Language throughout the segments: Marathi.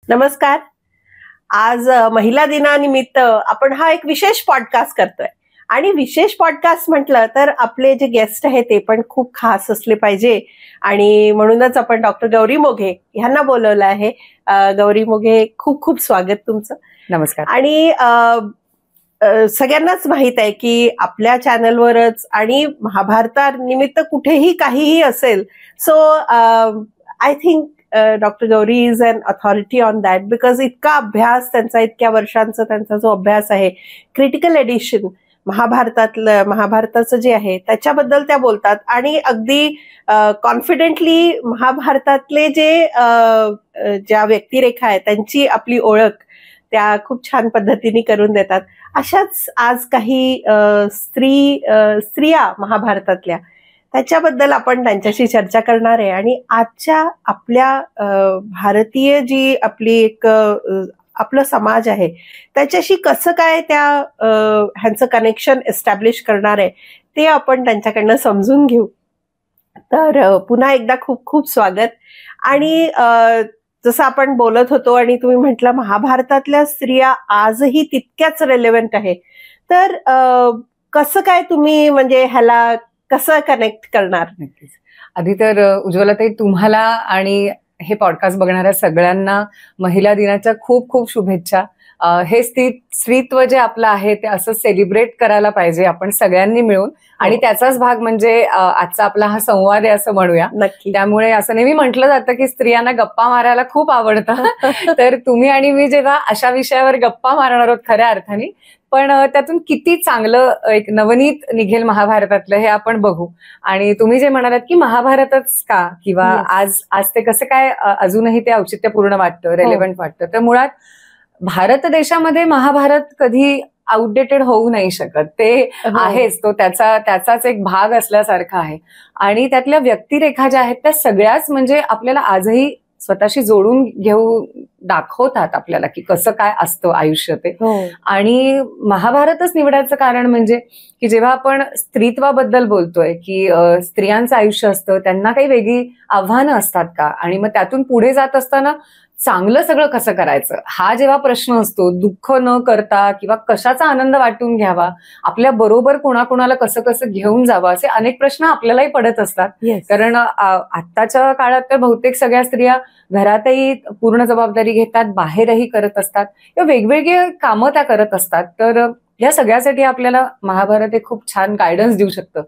नमस्कार. आज महिला दिनानिमित्त आपण हा एक विशेष पॉडकास्ट करतोय आणि विशेष पॉडकास्ट म्हटलं तर आपले जे गेस्ट आहेत ते पण खूप खास असले पाहिजे आणि म्हणूनच आपण डॉक्टर गौरी मोघे यांना बोलवलं आहे. गौरी मोघे, खूप खूप स्वागत तुमचं. नमस्कार. आणि सगळ्यांनाच माहित आहे की आपल्या चॅनलवरच आणि महाभारतानिमित्त कुठेही काहीही असेल, so I think doctor Gauri is an authority on that, because इतका अभ्यास त्यांचा, इतक्या वर्षांचा त्यांचा जो अभ्यास आहे, क्रिटिकल एडिशन महाभारताचं जे आहे त्याच्याबद्दल त्या बोलतात आणि अगदी कॉन्फिडेंटली महाभारतातले ज्या व्यक्तिरेखा आहेत त्यांची आपली ओळख त्या खूप छान पद्धतीने करून देतात. अशाच आज काही स्त्रिया महाभारतातल्या, त्याच्याबद्दल आपण त्यांच्याशी चर्चा करणार आहे. आणि आजच्या आपल्या भारतीय जी आपली एक आपलं समाज आहे त्याच्याशी कसं काय त्या ह्यांचं कनेक्शन एस्टॅब्लिश करणार आहे ते आपण त्यांच्याकडनं समजून घेऊ. तर पुन्हा एकदा खूप खूप स्वागत. आणि जसं आपण बोलत होतो आणि तुम्ही म्हटलं महाभारतातल्या स्त्रिया आजही तितक्याच रेलेव्हंट आहे, तर कसं काय तुम्ही म्हणजे ह्याला कसं कनेक्ट करणार? नक्कीच. आधी तर उज्ज्वलाताई, तुम्हाला आणि हे पॉडकास्ट बघणाऱ्या सगळ्यांना महिला दिनाच्या खूप खूप शुभेच्छा. हे स्त्रीत्व जे आपलं आहे ते असं सेलिब्रेट करायला पाहिजे आपण सगळ्यांनी मिळून, आणि त्याचाच भाग म्हणजे आजचा आपला हा संवाद आहे असं म्हणूया. नक्की. त्यामुळे असं नेहमी म्हटलं जातं की स्त्रियांना गप्पा मारायला खूप आवडतं. तर तुम्ही आणि मी जेव्हा अशा विषयावर गप्पा मारणार आहोत खऱ्या अर्थाने, पण त्यातून किती चांगलं एक नवनीत निघेल महाभारतातलं हे आपण बघू. आणि तुम्ही जे म्हणालात की महाभारतच का, किंवा आज ते कसं काय अजूनही ते औचित्यपूर्ण वाटतं, रेलेव्हंट वाटतं, तर मुळात भारत देशामध्ये महाभारत कधी आउटडेटेड होऊ नाही शकत. ते आहेच, तो त्याचाच एक भाग असल्यासारखा आहे. आणि त्यातल्या व्यक्तिरेखा ज्या आहेत त्या सगळ्याच म्हणजे आपल्याला आजही स्वतःशी जोडून घेऊ दाखवतात आपल्याला की कसं काय असतं आयुष्य ते. आणि महाभारतच निवडायचं कारण म्हणजे की जेव्हा आपण स्त्रीत्वाबद्दल बोलतोय की स्त्रियांचं आयुष्य असतं, त्यांना काही वेगळी आव्हानं असतात का, आणि मग त्यातून पुढे जात असताना चांगलं सगळं कसं करायचं हा जेव्हा प्रश्न असतो, दुःख न करता किंवा कशाचा आनंद वाटून घ्यावा, आपल्या बरोबर कोणाकोणाला कसं कसं घेऊन जावं, असे अनेक प्रश्न आपल्यालाही पडत असतात. कारण आत्ताच्या काळात तर बहुतेक सगळ्या स्त्रिया घरातही पूर्ण जबाबदारी घेतात, बाहेरही करत असतात, किंवा वेगवेगळे कामं त्या करत असतात. तर या सगळ्यासाठी आपल्याला महाभारत हे खूप छान गायडन्स देऊ शकतं.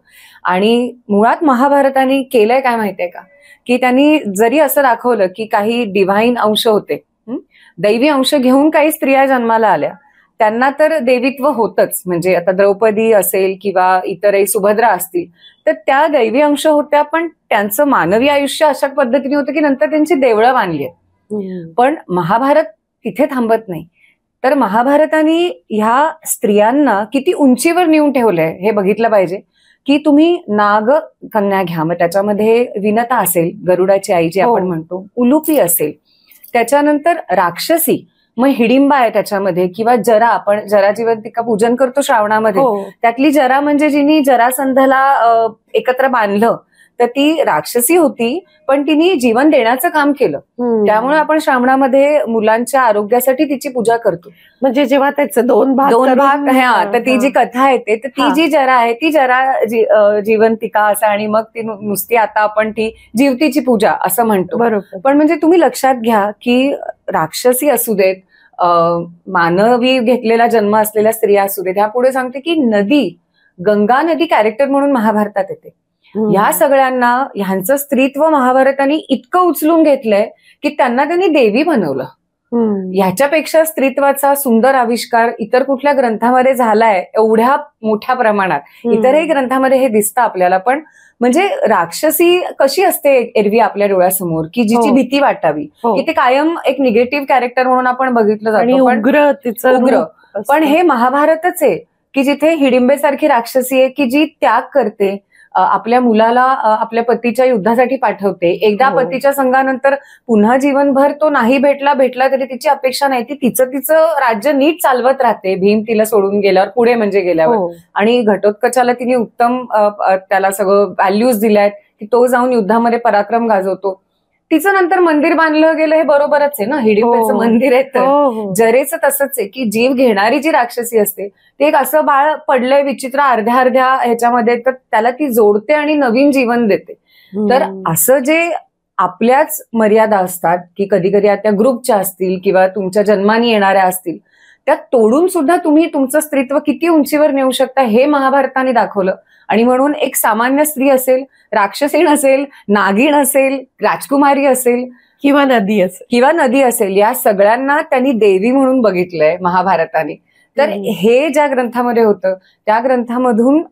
आणि मुळात महाभारताने केलंय काय माहितीये का, की त्यांनी जरी असं दाखवलं की काही डिव्हाइन अंश होते, दैवी अंश घेऊन काही स्त्रिया जन्माला आल्या, त्यांना तर देवीत्व होतच, म्हणजे आता द्रौपदी असेल किंवा इतरही सुभद्रा असतील, तर त्या दैवी अंश होत्या, पण त्यांचं मानवी आयुष्य अशा पद्धतीने होतं की नंतर त्यांची देवळं बांधली आहेत. पण महाभारत तिथे थांबत नाही. तर महाभारताने ह्या स्त्रियांना किती उंचीवर नेऊन ठेवलंय हे बघितलं पाहिजे. की तुम्ही नाग कन्या घ्या, मग त्याच्यामध्ये विनता असेल, गरुडाची आई जी आपण म्हणतो, उलुपी असेल, त्याच्यानंतर राक्षसी, मग हिडिंबा आहे त्याच्यामध्ये, किंवा जरा, आपण जरा जिवंतिका पूजन करतो श्रावणामध्ये, त्यातली जरा म्हणजे जिनी जरासंधाला एकत्र बांधलं, तर ती राक्षसी होती, पण तिने जीवन देण्याचं काम केलं. त्यामुळे आपण श्रावणामध्ये मुलांच्या आरोग्यासाठी तिची पूजा करतो. म्हणजे जेव्हा त्याचे दोन भाग तर ती जी कथा येते, तर ती जी जरा आहे ती जरा जीवंतिका असं, आणि मग ती नुसती आता आपण ती जीवतीची पूजा असं म्हणतो. पण म्हणजे तुम्ही लक्षात घ्या की राक्षसी असू देत, मानवी घेतलेला जन्म असलेल्या स्त्रिया असू देत, ह्यापुढे सांगते की नदी, गंगा नदी कॅरेक्टर म्हणून महाभारतात येते. ह्या सगळ्यांना ह्यांचं स्त्रीत्व महाभारताने इतकं उचलून घेतलंय की त्यांना त्यांनी देवी बनवलं. ह्याच्यापेक्षा स्त्रीत्वाचा सुंदर आविष्कार इतर कुठल्या ग्रंथामध्ये झालाय एवढ्या मोठ्या प्रमाणात? इतरही ग्रंथामध्ये हे दिसतं आपल्याला, पण म्हणजे राक्षसी कशी असते एरवी आपल्या डोळ्यासमोर, की जिची भीती वाटावी, की ते कायम एक निगेटिव्ह कॅरेक्टर म्हणून आपण बघितलं जातं, उग्र. पण हे महाभारतच आहे की जिथे हिडिंबेसारखी राक्षसी आहे की जी त्याग करते, आपल्या मुलाला आपल्या पतीच्या युद्धासाठी पाठवते. एकदा पतीच्या संघानंतर पुन्हा जीवनभर तो नाही भेटला तरी तिची अपेक्षा नाही, ती तिचं राज्य नीट चालवत राहते. भीम तिला सोडून गेल्यावर, पुढे म्हणजे गेल्यावर, आणि घटोत्कचाला तिने उत्तम त्याला सगळं व्हॅल्यूज दिल्यात की तो जाऊन युद्धामध्ये पराक्रम गाजवतो. तिचं नंतर मंदिर बांधलं गेलं हे बरोबरच आहे ना, हिडिंबाचं मंदिर आहे तर जरेचं तसंच आहे की जीव घेणारी जी राक्षसी असते ते एक असं बाळ पडलंय विचित्र अर्ध्या ह्याच्यामध्ये, तर त्याला ती जोडते आणि नवीन जीवन देते. तर असं जे आपल्याच मर्यादा असतात की कधी कधी त्या ग्रुपच्या असतील किंवा तुमच्या जन्माने येणाऱ्या असतील, त्या तोडून सुद्धा तुम्ही तुमचं स्त्रीत्व किती उंचीवर नेऊ शकता हे महाभारताने दाखवलं. आणि म्हणून एक सामान्य स्त्री असेल, राक्षसीण असेल, नागिण असेल, राजकुमारी असेल किंवा नदी असेल, या सगळ्यांना त्यांनी देवी म्हणून बघितलंय महाभारताने. तर हे ज्या ग्रंथामध्ये होतं त्या ग्रंथामधून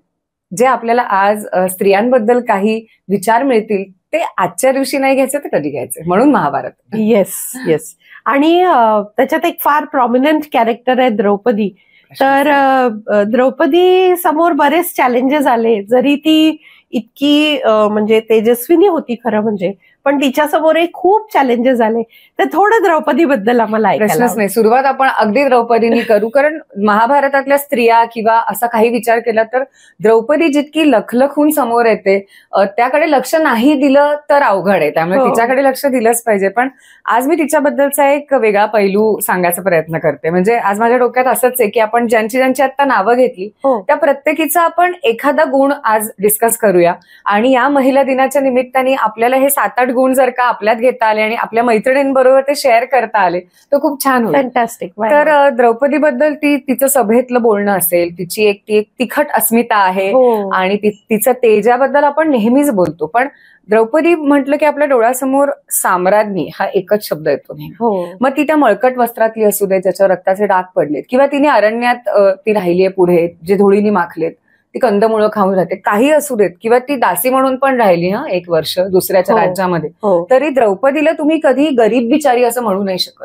जे आपल्याला आज स्त्रियांबद्दल काही विचार मिळतील ते आजच्या दिवशी नाही घ्यायचे तर कधी घ्यायचे, म्हणून महाभारत. येस. आणि त्याच्यात एक फार प्रॉमिनंट कॅरेक्टर आहे द्रौपदी. तर द्रौपदी समोर बरेच चॅलेंजेस आले, जरी ती इतकी म्हणजे तेजस्विनी होती खरं म्हणजे, पण तिच्यासमोरही खूप चॅलेंजेस आले. तर थोडं द्रौपदीबद्दल आम्हाला प्रश्नच नाही. सुरुवात आपण अगदी द्रौपदीने करू, कारण महाभारतातल्या स्त्रिया किंवा असा काही विचार केला तर द्रौपदी जितकी लखलखून समोर येते त्याकडे लक्ष नाही दिलं तर अवघड आहे, त्यामुळे तिच्याकडे लक्ष दिलंच पाहिजे. पण आज मी तिच्याबद्दलचा एक वेगळा पैलू सांगायचा प्रयत्न करते. म्हणजे आज माझ्या डोक्यात असंच आहे की आपण ज्यांची आता नावं घेतली त्या प्रत्येकीचा आपण एखादा गुण आज डिस्कस करूया, आणि या महिला दिनाच्या निमित्ताने आपल्याला हे 7-8 गुण जर का आपल्यात घेता आले आणि आपल्या मैत्रिणींबरोबर ते शेअर करता आले तर खूप छान होईल. फॅन्टॅस्टिक. तर द्रौपदीबद्दल तिचं सभेतलं बोलणं असेल, ती एक तिखट अस्मिता आहे आणि तिचं तेजाबद्दल आपण नेहमीच बोलतो. पण द्रौपदी म्हटलं की आपल्या डोळ्यासमोर साम्राज्ञी हा एकच शब्द येतो नेहमी. मग ती त्या मळकट वस्त्रातली असू दे ज्याच्यावर रक्ताचे डाग पडलेत, किंवा तिने अरण्यात ती राहिलीये पुढे जे धुळीने माखलेत, ती कंदमुळं खाऊन राहते, काही असू देत, किंवा ती दासी म्हणून पण राहिली 1 वर्ष दुसऱ्याच्या राज्यामध्ये, तरी द्रौपदीला तुम्ही कधी गरीब बिचारी असं म्हणू नाही शकत.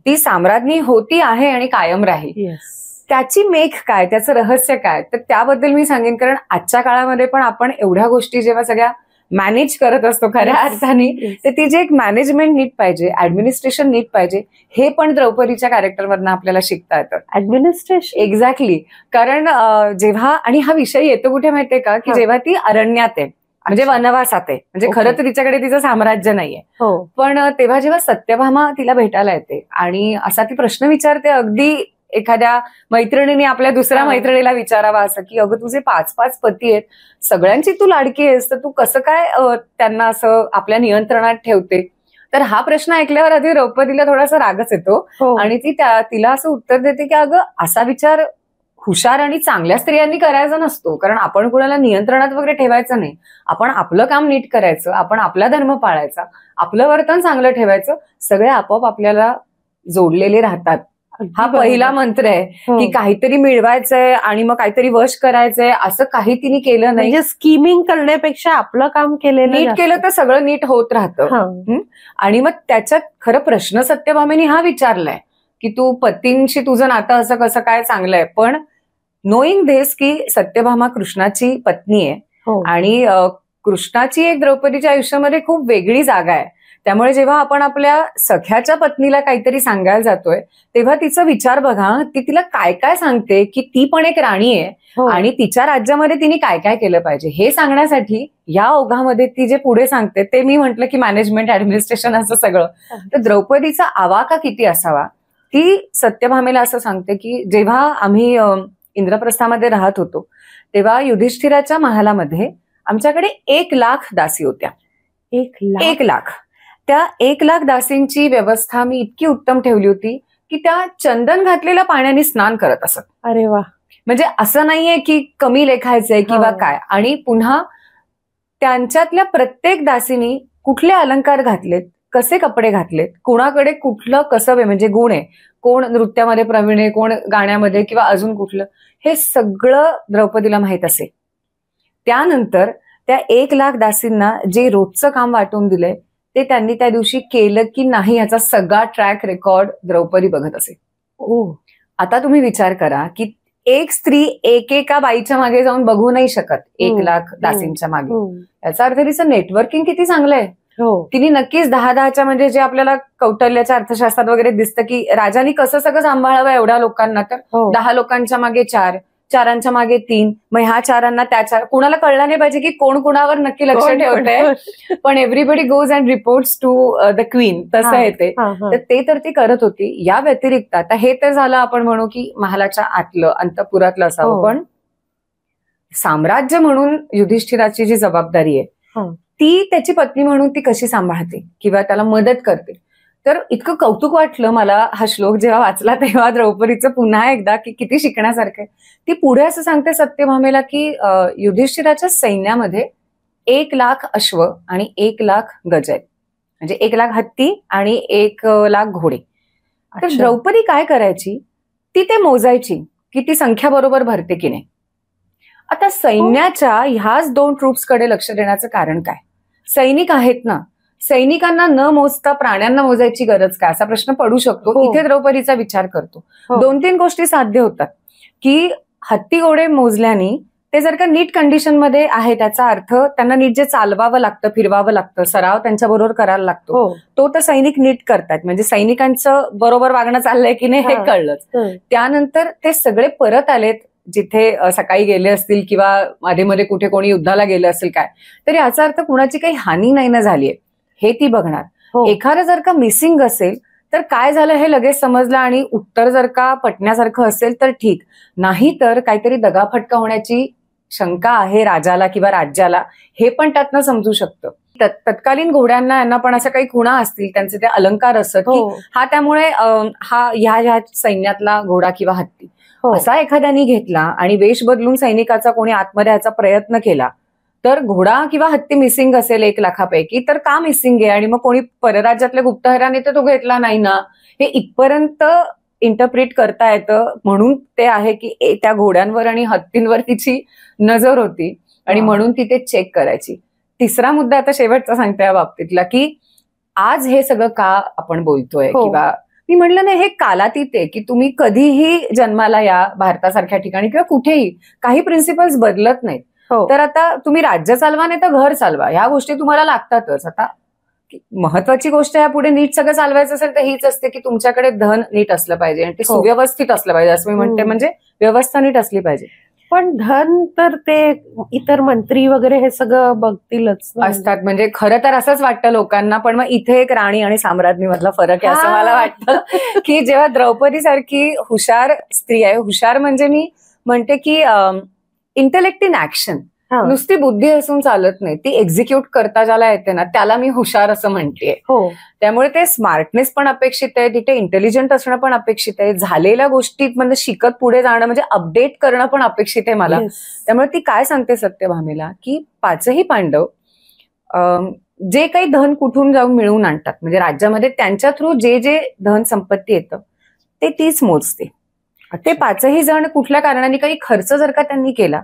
ती साम्राज्ञी होती, आहे आणि कायम राहील. त्याची मेख काय, त्याचं रहस्य काय, तर त्याबद्दल मी सांगेन. कारण आजच्या काळामध्ये पण आपण एवढ्या गोष्टी जेव्हा सगळ्या मॅनेज करत असतो खऱ्या अर्थाने, तर ती जे एक मॅनेजमेंट नीट पाहिजे, ऍडमिनिस्ट्रेशन नीट पाहिजे, हे पण द्रौपदीच्या कॅरेक्टरवरनं आपल्याला शिकता येतं. Administration exactly. कारण जेव्हा, आणि हा विषय येतो कुठे माहितीये का, की जेव्हा ती अरण्यात आहे म्हणजे वनवासात आहे, म्हणजे खरं तर तिच्याकडे तिचं साम्राज्य नाहीये, पण तेव्हा जेव्हा सत्यभामा तिला भेटायला येते आणि असा ती प्रश्न विचारते, अगदी एखाद्या मैत्रिणीने आपल्या दुसऱ्या मैत्रिणीला विचारावा असं, की अगं तुझे 5-5 पती आहेत, सगळ्यांची तू लाडकी आहेस, तर तू कसं काय त्यांना असं आपल्या नियंत्रणात ठेवते. तर हा प्रश्न ऐकल्यावर आधी द्रौपदीला थोडासा रागच येतो आणि ती तिला असं उत्तर देते की अगं असा विचार हुशार आणि चांगल्या स्त्रियांनी करायचा नसतो, कारण आपण कुणाला नियंत्रणात वगैरे ठेवायचं नाही, आपण आपलं काम नीट करायचं, आपण आपला धर्म पाळायचा, आपलं वर्तन चांगलं ठेवायचं, सगळे आपोआप आपल्याला जोडलेले राहतात. हा पहिला मंत्र आहे की काहीतरी मिळवायचंय आणि मग काहीतरी वश करायचंय असं काही तिने केलं नाही. म्हणजे स्कीमिंग करण्यापेक्षा आपलं काम केलेलं, नीट केलं तर सगळं नीट होत राहतं. आणि मग त्याच्यात खरं प्रश्न सत्यभामेने हा विचारलाय की तू पतींशी तुझं नातं असं कसं काय चांगलंय, पण नोईंग दिस की सत्यभामा कृष्णाची पत्नी आहे आणि कृष्णाची एक द्रौपदीच्या आयुष्यामध्ये खूप वेगळी जागा आहे. त्यामुळे जेव्हा आपण आपल्या सख्याच्या पत्नीला काहीतरी सांगायला जातोय तेव्हा तिचा विचार बघा, ती तिला काय काय सांगते, की ती पण एक राणी आहे आणि तिच्या राज्यामध्ये तिने काय काय केलं पाहिजे हे सांगण्यासाठी या ओघामध्ये ती जे पुढे सांगते ते मी म्हटलं की मॅनेजमेंट, ऍडमिनिस्ट्रेशन असं सगळं. तर द्रौपदीचा आवाका किती असावा. ती सत्यभामेला असं सांगते की जेव्हा आम्ही इंद्रप्रस्थामध्ये राहत होतो तेव्हा युधिष्ठिराच्या महालामध्ये आमच्याकडे 1,00,000 दासी होत्या. 1,00,000. त्या 1,00,000 दासींची व्यवस्था मी इतकी उत्तम ठेवली होती की त्या चंदन घातलेल्या पाण्याने स्नान करत असत. अरे वा. म्हणजे असं नाहीये की कमी लेखायचंय किंवा काय. आणि पुन्हा त्यांच्यातल्या प्रत्येक दासीनी कुठले अलंकार घातलेत, कसे कपडे घातलेत, कुणाकडे कुठलं कसं म्हणजे गुण आहे, कोण नृत्यामध्ये प्रवीण आहे, कोण गाण्यामध्ये किंवा अजून कुठलं, हे सगळं द्रौपदीला माहित असे. त्यानंतर त्या 1,00,000 दासींना जे रोजचं काम वाटून दिलंय ते त्यांनी त्या दिवशी केलं की नाही याचा सगळा ट्रॅक रेकॉर्ड द्रौपदी बघत असे. आता तुम्ही विचार करा की एक स्त्री एकेका बाईच्या मागे जाऊन बघू नाही शकत 1,00,000 दासींच्या मागे. याचा अर्थ तिचं नेटवर्किंग किती चांगलं आहे. तिने नक्कीच 10-10च्या म्हणजे जे आपल्याला कौटल्याच्या अर्थशास्त्रात वगैरे दिसतं की राजांनी कसं सगळं सांभाळावं एवढ्या लोकांना, तर 10 लोकांच्या मागे 4 चारांच्या मागे 3, मग ह्या चारांना त्या चार, कुणाला कळलं नाही पाहिजे की कोण कुणावर नक्की लक्ष ठेवतंय, पण everybody goes and reports to the queen, तसं येते. तर ती करत होती. या व्यतिरिक्त आता हे तर झालं आपण म्हणू की महालाच्या आतलं अंतपुरातलं असावं, पण साम्राज्य म्हणून युधिष्ठिराची जी जबाबदारी आहे ती त्याची पत्नी म्हणून ती कशी सांभाळते किंवा त्याला मदत करते. तर इतकं कौतुक वाटलं मला हा श्लोक जेव्हा वाचला तेव्हा द्रौपदीचं पुन्हा एकदा की किती शिकण्यासारखं आहे. ती पुढे असं सांगते सत्यभामेला की युधिष्ठिराच्या सैन्यामध्ये 1,00,000 अश्व आणि 1,00,000 गज आहेत, म्हणजे 1,00,000 हत्ती आणि 1,00,000 घोडे. तर द्रौपदी काय करायची, ती ते मोजायची की ती संख्या बरोबर भरते की नाही. आता सैन्याच्या ह्याच 2 ट्रूप्सकडे लक्ष देण्याचं कारण काय, सैनिक आहेत ना, सैनिकांना न मोजता प्राण्यांना मोजायची गरज काय, असा प्रश्न पडू शकतो. इथे द्रौपदीचा विचार करतो. 2-3 गोष्टी साध्य होतात की हत्ती घोडे मोजल्याने ते जर का नीट कंडिशनमध्ये आहे, त्याचा अर्थ त्यांना नीट जे चालवावं लागतं, फिरवावं लागतं, सराव त्यांच्याबरोबर करायला लागतो, तो तर सैनिक नीट करतायत, म्हणजे सैनिकांचं बरोबर वागणं चाललंय की नाही हे कळलंच. त्यानंतर ते सगळे परत आलेत जिथे सकाळी गेले असतील किंवा मध्ये मध्ये कुठे कोणी युद्धाला गेलं असेल काय, तर याचा अर्थ कुणाची काही हानी नाही ना झालीये हे ती बघणार. एखादं जर का मिसिंग असेल तर काय झालं हे लगेच समजलं आणि उत्तर जर का पटण्यासारखं असेल तर ठीक, नाही तर काहीतरी दगाफटका होण्याची शंका आहे राजाला किंवा राज्याला, हे पण त्यातनं समजू शकतं. तत्कालीन घोड्यांना यांना पण अशा काही खुणा असतील, त्यांचे ते अलंकार असत की हा त्यामुळे हा ह्या सैन्यातला घोडा किंवा हत्ती असा एखाद्याने घेतला आणि वेश बदलून सैनिकाचा कोणी आतमध्ये याचा प्रयत्न केला तर घोडा किंवा हत्ती मिसिंग असेल 1,00,000पैकी, तर का मिसिंग आहे आणि मग कोणी परराज्यातल्या गुप्तहेराने तर तो घेतला नाही ना, हे इथपर्यंत इंटरप्रिट करता येतं. म्हणून ते आहे की त्या घोड्यांवर आणि हत्तींवर तिची नजर होती आणि म्हणून ती ते चेक करायची. तिसरा मुद्दा आता शेवटचा सांगते या बाबतीतला की आज हे सगळं का आपण बोलतोय किंवा मी म्हटलं नाही, हे कालातीत आहे की तुम्ही कधीही जन्माला या भारतासारख्या ठिकाणी किंवा कुठेही काही प्रिन्सिपल्स बदलत नाहीत. तर आता तुम्ही राज्य चालवा नाही तर घर चालवा, ह्या गोष्टी तुम्हाला लागतातच. आता महत्वाची गोष्ट यापुढे नीट सगळं चालवायचं असेल तर हीच असते की तुमच्याकडे धन नीट असलं पाहिजे आणि ते सुव्यवस्थित असलं पाहिजे, असं मी म्हणते, म्हणजे व्यवस्था नीट असली पाहिजे. पण धन तर ते इतर मंत्री वगैरे हे सगळं बघतीलच असतात, म्हणजे खरं तर असंच वाटतं लोकांना. पण मग इथे एक राणी आणि साम्राज्ञी मधला फरक आहे असं मला वाटतं की जेव्हा द्रौपदी सारखी हुशार स्त्री आहे, हुशार म्हणजे मी म्हणते की इंटेलेक्ट इन ऍक्शन, नुसती बुद्धी असून चालत नाही, ती एक्झिक्यूट करता ज्याला येते ना त्याला मी हुशार असं म्हणतेय. त्यामुळे ते स्मार्टनेस पण अपेक्षित आहे, तिथे इंटेलिजंट असणं पण अपेक्षित आहे, झालेल्या गोष्टीत म्हणजे शिकत पुढे जाणं म्हणजे अपडेट करणं पण अपेक्षित आहे मला. त्यामुळे ती काय सांगते सत्यभामेला की 5ही पांडव जे काही धन कुठून जाऊन मिळवून आणतात, म्हणजे राज्यामध्ये त्यांच्या थ्रू जे जे धन संपत्ती येतं ते तीच मोजते. ते 5ही जण कुठल्या कारणाने काही खर्च जर का त्यांनी केला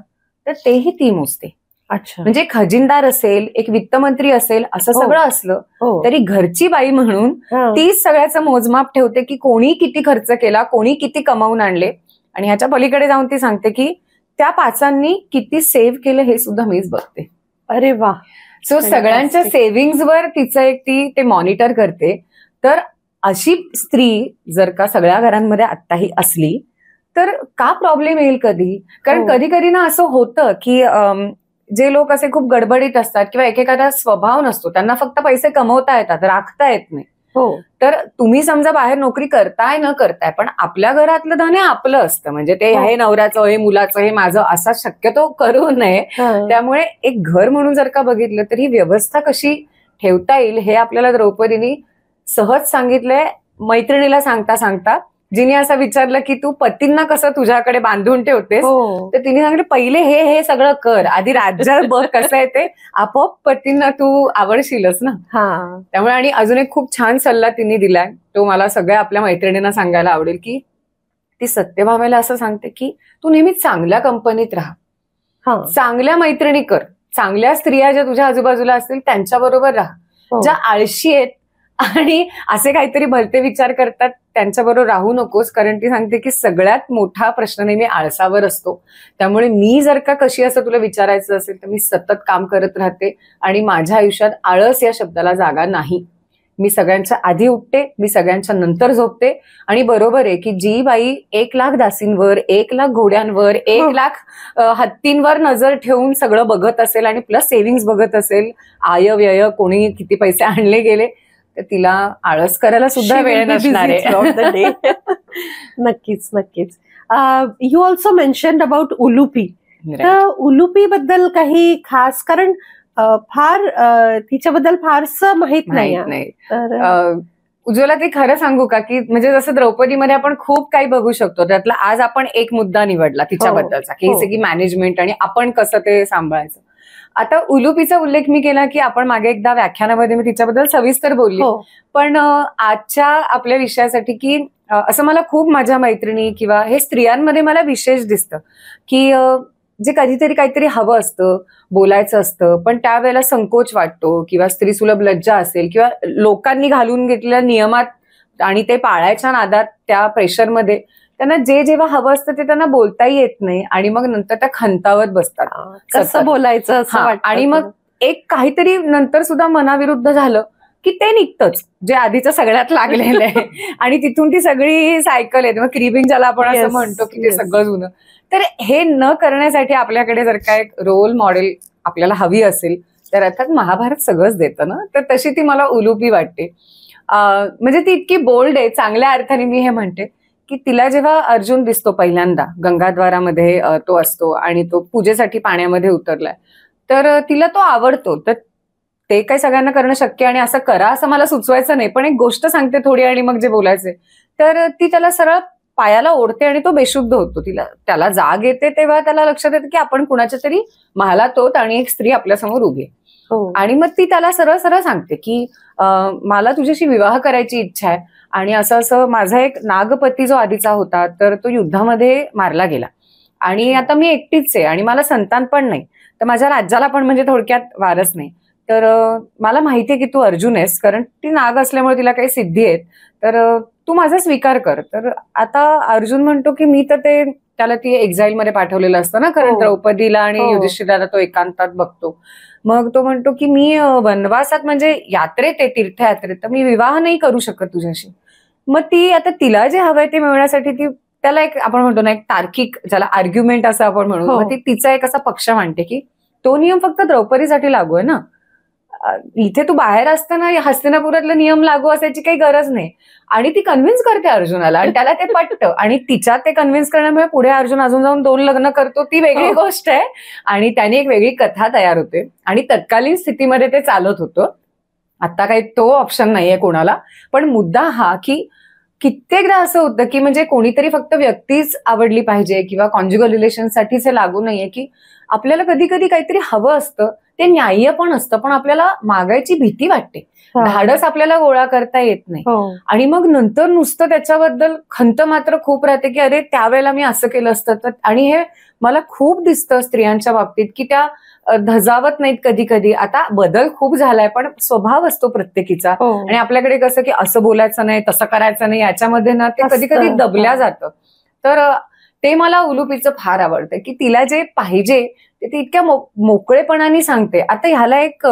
तर तेही ती मोजते. म्हणजे खजिनदार असेल, एक वित्तमंत्री असेल, असं सगळं असलं तरी घरची बाई म्हणून तीच सगळ्याचं मोजमाप ठेवते की कोणी किती खर्च केला, कोणी किती कमावून आणले. आणि ह्याच्या पलीकडे जाऊन ती सांगते की त्या 5 किती सेव्ह केलं हे सुद्धा मीच बघते. अरे वा. सो सगळ्यांच्या सेव्हिंग्जवर तिचं एक ती ते मॉनिटर करते. तर अशी स्त्री जर का सगळ्या घरांमध्ये आत्ताही असली तर का प्रॉब्लेम येईल कधी. कारण कधी कधी ना असं होतं की जे लोक असे खूप गडबडीत असतात किंवा एकेकादा स्वभाव नसतो, त्यांना फक्त पैसे कमवता येतात, राखता येत नाही. तर तुम्ही समजा बाहेर नोकरी करताय न करताय पण आपल्या घरातलं धन हे आपलं असतं, म्हणजे ते हे नवऱ्याचं, हे मुलाचं, हे माझं असा शक्यतो करू नये. त्यामुळे एक घर म्हणून जर का बघितलं तर ही व्यवस्था कशी ठेवता येईल हे आपल्याला द्रौपदीने सहज सांगितलंय. मैत्रिणीला सांगता सांगता जिने असं विचारलं की तू पतींना कसं तुझ्याकडे बांधून ठेवतेस, तर तिने सांगितलं पहिले हे सगळं कर, आधी राज्यात बघ कसं आहे ते, आपोआप पतींना तू आवडशीलच ना. त्यामुळे आणि अजून एक खूप छान सल्ला तिने दिलाय, तो मला सगळ्या आपल्या मैत्रिणींना सांगायला आवडेल की ती सत्यभामेला असं सांगते की तू नेहमी चांगल्या कंपनीत राहा, चांगल्या मैत्रिणी कर, चांगल्या स्त्रिया ज्या तुझ्या आजूबाजूला असतील त्यांच्याबरोबर राहा. ज्या आळशी आहेत आणि असे काहीतरी भलते विचार करतात त्यांच्याबरोबर राहू नकोस. कारण ती सांगते की सगळ्यात मोठा प्रश्न नेहमी आळसावर असतो. त्यामुळे मी जर का कशी असं तुला विचारायचं असेल तर मी सतत काम करत राहते आणि माझ्या आयुष्यात आळस या शब्दाला जागा नाही. मी सगळ्यांच्या आधी उठते, मी सगळ्यांच्या नंतर झोपते. आणि बरोबर आहे की जी बाई 1,00,000 दासींवर, 1,00,000 घोड्यांवर, 1,00,000 हत्तींवर नजर ठेवून सगळं बघत असेल आणि प्लस सेव्हिंग्स बघत असेल, आय व्यय कोणी किती पैसे आणले गेले, तर तिला आळस करायला सुद्धा वेळ नसणार आहे. नक्कीच नक्कीच. You also mentioned about Ulupi. तर उलुपी बद्दल काही खास, कारण फार तिच्याबद्दल फारसं माहित नाही. उज्ज्वला, ते खरं सांगू का की म्हणजे जसं द्रौपदीमध्ये आपण खूप काही बघू शकतो, त्यातला आज आपण एक मुद्दा निवडला तिच्याबद्दलचा, की सगळी मॅनेजमेंट आणि आपण कसं ते सांभाळायचं. आता उलुपीचा उल्लेख मी केला की आपण मागे एकदा व्याख्यानामध्ये मी तिच्याबद्दल सविस्तर बोलली, पण आजच्या आपल्या विषयासाठी की असं मला खूप माझ्या मैत्रिणी किंवा हे स्त्रियांमध्ये मला विशेष दिसतं की जे कधीतरी काहीतरी हवं असतं, बोलायचं असतं, पण त्यावेळेला संकोच वाटतो किंवा स्त्रीसुलभ लज्जा असेल किंवा लोकांनी घालून घेतलेल्या नियमात आणि ते पाळायच्या नादात त्या प्रेशरमध्ये त्यांना जे जेव्हा हवं असतं ते त्यांना बोलताही येत नाही आणि मग नंतर त्या खंतावत बसतात, कसं बोलायचं असं. आणि मग एक काहीतरी नंतर सुद्धा मनाविरुद्ध झालं की ते निघतंच जे आधीचं सगळ्यात लागलेलं आहे आणि तिथून ती सगळी सायकल येते, मग क्रिबिंग ज्याला आपण असं म्हणतो की ते सगळं जुनं. तर हे न करण्यासाठी आपल्याकडे जर का एक रोल मॉडेल आपल्याला हवी असेल तर अर्थात महाभारत सगळंच देतं ना, तर तशी ती मला उलुपी वाटते. म्हणजे ती इतकी बोल्ड आहे, चांगल्या अर्थाने मी हे म्हणते की तिला जेव्हा अर्जुन दिसतो पहिल्यांदा गंगाद्वारामध्ये तो असतो आणि तो पूजेसाठी पाण्यामध्ये उतरलाय, तर तिला तो आवडतो. तर ते काही सगळ्यांना करणं शक्य आणि असं करा असं मला सुचवायचं नाही, पण एक गोष्ट सांगते थोडी आणि मग जे बोलायचे, तर ती त्याला सरळ पायाला ओढते आणि तो बेशुद्ध होतो. त्याला जाग येते तेव्हा त्याला लक्षात येतं की आपण कुणाच्या तरी महालात आहोत आणि एक स्त्री आपल्यासमोर उभी आहे. आणि मग ती त्याला सरळ सरळ सांगते की मला तुझ्याशी विवाह करायची इच्छा आहे आणि असं असं माझा एक नागपती जो आधीचा होता तर तो युद्धामध्ये मारला गेला आणि आता मी एकटीच आहे आणि मला संतान पण नाही, तर माझ्या राज्याला पण म्हणजे थोडक्यात वारस नाही. तर मला माहितीये की तू अर्जुन आहेस, कारण ती नाग असल्यामुळे तिला काही सिद्धी आहेत, तर तू माझा स्वीकार कर. तर आता अर्जुन म्हणतो की मी तर त्याला ती एक्झाईल मध्ये पाठवलेलं असतं ना, कारण द्रौपदीला आणि युधिष्ठिराला तो एकांतात बघतो. मग तो म्हणतो की मी वनवासात म्हणजे यात्रेत आहे, तीर्थयात्रेत, तर मी विवाह नाही करू शकत तुझ्याशी. मग ती आता तिला जे हवंय ते मिळवण्यासाठी ती त्याला एक आपण म्हणतो ना एक तार्किक, ज्याला आर्ग्युमेंट असं आपण म्हणू, मग ती तिचा एक असा पक्ष मांडते की तो नियम फक्त द्रौपदीसाठी लागू आहे ना, इथे तू बाहेर असताना हस्तिनापुरातले नियम लागू असायची काही गरज नाही. आणि ती कन्व्हिन्स करते अर्जुनाला आणि त्याला ते पटतं आणि तिच्या ते कन्व्हिन्स करण्यामुळे पुढे अर्जुन अजून जाऊन 2 लग्न करतो, ती वेगळी गोष्ट आहे आणि त्याने एक वेगळी कथा तयार होते आणि तत्कालीन स्थितीमध्ये ते चालत होतं. आता काही तो ऑप्शन नाहीये कोणाला, पण मुद्दा हा की कित्येकदा असं होतं की म्हणजे कोणीतरी फक्त व्यक्तीच आवडली पाहिजे किंवा कॉन्ज्युगल रिलेशनसाठीच हे लागू नाहीये, की आपल्याला कधी कधी काहीतरी हवं असतं, ते न्याय्य पण असतं, पण आपल्याला मागायची भीती वाटते, धाडस आपल्याला गोळा करता येत नाही. आणि मग नंतर नुसतं त्याच्याबद्दल खंत मात्र खूप राहते की अरे त्यावेळेला मी असं केलं असतं तर. आणि हे मला खूप दिसतं स्त्रियांच्या बाबतीत की त्या धजावत नाहीत कधी कधी. आता बदल खूप झालाय पण स्वभाव असतो प्रत्येकीचा आणि आपल्याकडे कसं की असं बोलायचं नाही, तसं करायचं नाही, याच्यामध्ये ना ते कधी कधी दबल्या जातं. तर ते मला उलुपीचं फार आवडतं की तिला जे पाहिजे ते ती इतक्या मोकळेपणाने सांगते. आता ह्याला एक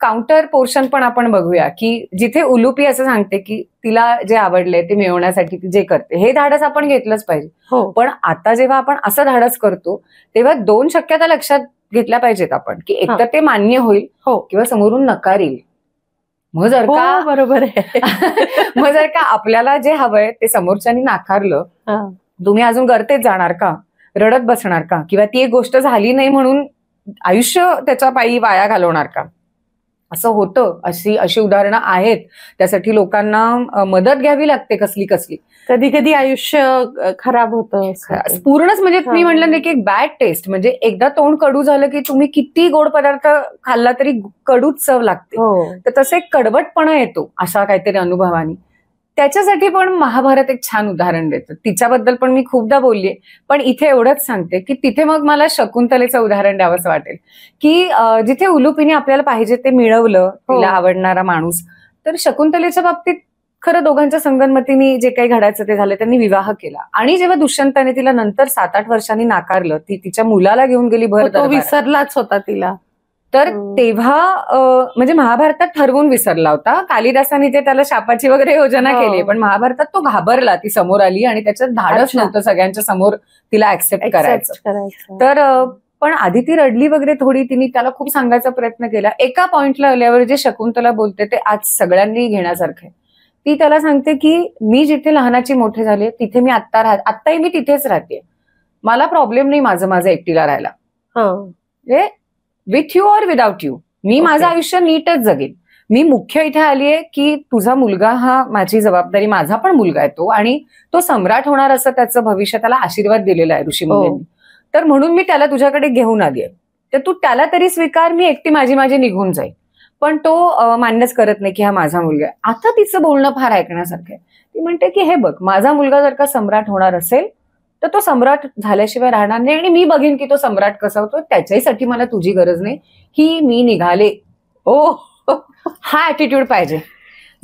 काउंटर पोर्शन पण आपण बघूया की जिथे उलुपी असं सांगते की तिला जे आवडले ते मिळवण्यासाठी ती जे करते, हे धाडस आपण घेतलंच पाहिजे. पण आता जेव्हा आपण असं धाडस करतो तेव्हा 2 शक्यता लक्षात घेतल्या पाहिजेत आपण, की एकतर ते मान्य होईल किंवा समोरून नकार येईल. मग जर का बरोबर आहे मग जर का आपल्याला जे हवंय ते समोरच्यानी नाकारलं, तुम्ही अजून गर्तेत जाणार का, रडत बसणार का, किंवा ती एक गोष्ट झाली नाही म्हणून आयुष्य त्याच्या पायी वाया घालवणार का? असं होतं. अशी उदाहरणं आहेत. त्यासाठी लोकांना मदत घ्यावी लागते कसली कसली. कधी कधी आयुष्य खराब होतं पूर्णच. म्हणजे मी म्हणलं नाही की एक बॅड टेस्ट, म्हणजे एकदा तोंड कडू झालं की तुम्ही किती गोड पदार्थ खाल्ला तरी कडूच चव लागते. तर तसे कडवटपणा येतो अशा काहीतरी अनुभवानी. त्याच्यासाठी पण महाभारत एक छान उदाहरण देतं. तिच्याबद्दल पण मी खूपदा बोललीये, पण इथे एवढंच सांगते की तिथे मग मला शकुंतलेचं उदाहरण द्यावंसं वाटेल की जिथे उलुपीने आपल्याला पाहिजे ते मिळवलं, तिला आवडणारा माणूस. तर शकुंतलेच्या बाबतीत खरं दोघांच्या संगनमतीने जे काही घडायचं ते झालं. त्यांनी विवाह केला आणि जेव्हा दुष्यंताने तिला नंतर 7-8 वर्षांनी नाकारलं, ती तिच्या मुलाला घेऊन गेली भर दरबारात. विसरलाच होता तिला. तर तेव्हा म्हणजे महाभारतात ठरवून विसरला होता. कालिदासाने ते त्याला शापाची वगैरे योजना केली, पण महाभारतात तो घाबरला, ती समोर आली आणि त्याच्यात धाडस नव्हतं सगळ्यांच्या समोर तिला ऍक्सेप्ट करायचं. तर पण आधी ती रडली वगैरे थोडी, तिने त्याला खूप सांगायचा प्रयत्न केला. एका पॉइंटला आल्यावर जे शकुंतला बोलते ते आज सगळ्यांनी घेण्यासारखं आहे. ती त्याला सांगते की मी जिथे लहानाची मोठे झाले तिथे मी आत्ताही मी तिथेच राहते, मला प्रॉब्लेम नाही माझं एकटीला राहायला, with you or without you, मी माझं आयुष्य नीटच जगेन. मी मुख्य इथे आलीये की तुझा मुलगा हा माझी जबाबदारी, माझा पण मुलगा आहे तो, आणि तो सम्राट होणार असं त्याचं भविष्य त्याला आशीर्वाद दिलेला आहे ऋषीमुनींनी. तर म्हणून मी त्याला तुझ्याकडे घेऊन आलीये, तर तू त्याला तरी स्वीकार, मी एकटी माझी निघून जाईल. पण तो मान्यच करत नाही की हा माझा मुलगा आहे. आता तिचं बोलणं फार ऐकण्यासारखं आहे. ती म्हणते की हे बघ, माझा मुलगा जर का सम्राट होणार असेल तर तो सम्राट झाल्याशिवाय राहणार नाही, आणि मी बघेन की तो सम्राट कसा होतो, त्याच्यासाठी मला तुझी गरज नाही, ही मी निघाले. हा ऍटिट्यूड पाहिजे.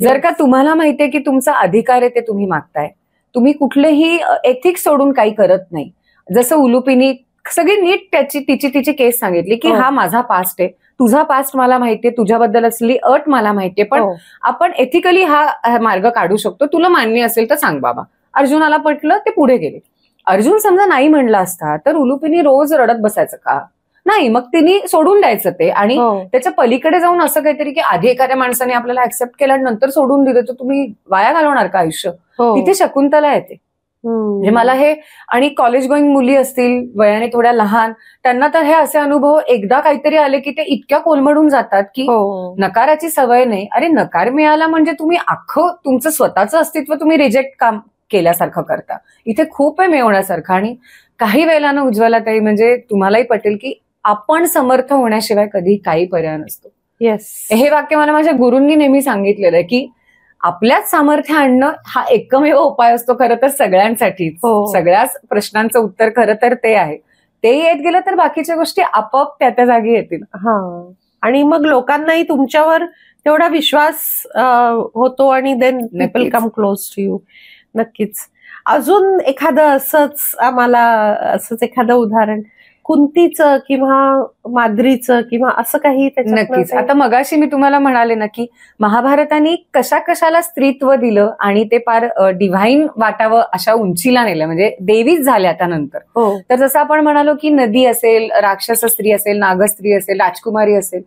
जर का तुम्हाला माहितीये की तुमचा अधिकार आहे ते तुम्ही मागताय, तुम्ही कुठलेही एथिक्स सोडून काही करत नाही. जसं उलुपीनी सगळी नीट तिची केस सांगितली की हा माझा पास्ट आहे, तुझा पास्ट मला माहितीये, तुझ्याबद्दल असलेली अट मला माहितीये, पण आपण एथिकली हा मार्ग काढू शकतो, तुला मान्य असेल तर सांग बाबा. अर्जुनाला पटलं, ते पुढे गेले. अर्जुन समजा नाही म्हणला असता तर उलुपीनी रोज रडत बसायचं का? नाही, मग तिने सोडून द्यायचं ते, आणि त्याच्या पलीकडे जाऊन असं काहीतरी की आधी एखाद्या माणसाने आपल्याला ऍक्सेप्ट केलं आणि नंतर सोडून दिलं तर तुम्ही वाया घालवणार का आयुष्य? तिथे शकुंतला येते. म्हणजे मला हे, आणि कॉलेज गोईंग मुली असतील वयाने थोड्या लहान, त्यांना तर हे असे अनुभव एकदा काहीतरी आले की ते इतक्या कोलमडून जातात की नकाराची सवय नाही. अरे नकार मिळाला म्हणजे तुम्ही अख्खं तुमचं स्वतःचं अस्तित्व तुम्ही रिजेक्ट काम केल्यासारखं करता. इथे खूप आहे मिळवण्यासारखं. आणि काही वेळेला ना उज्ज्वलाताई, म्हणजे तुम्हालाही पटेल की आपण समर्थ होण्याशिवाय कधी काही पर्याय नसतो. हे वाक्य मला माझ्या गुरूंनी नेहमी सांगितलेलं आहे की आपल्याच सामर्थ्य आणणं हा एकमेव उपाय असतो खरं तर सगळ्यांसाठीच. सगळ्याच प्रश्नांचं उत्तर खरं तर ते आहे. ते येत गेलं तर बाकीच्या गोष्टी आपोआप त्या जागी येतील. आणि मग लोकांनाही तुमच्यावर तेवढा विश्वास होतो आणि then people come close to you. नक्कीच. अजून एखादं असंच एखादं उदाहरण कुंतीचं किंवा माद्रीचं किंवा असं काही? नक्कीच. आता मगाशी मी तुम्हाला म्हणाले ना की महाभारताने कशाला स्त्रीत्व दिलं आणि ते फार डिव्हाइन वाटावं अशा उंचीला नेलं, म्हणजे देवीच झाल्या त्यानंतर. तर जसं आपण म्हणालो की नदी असेल, राक्षस स्त्री असेल, नागस्त्री असेल, राजकुमारी असेल,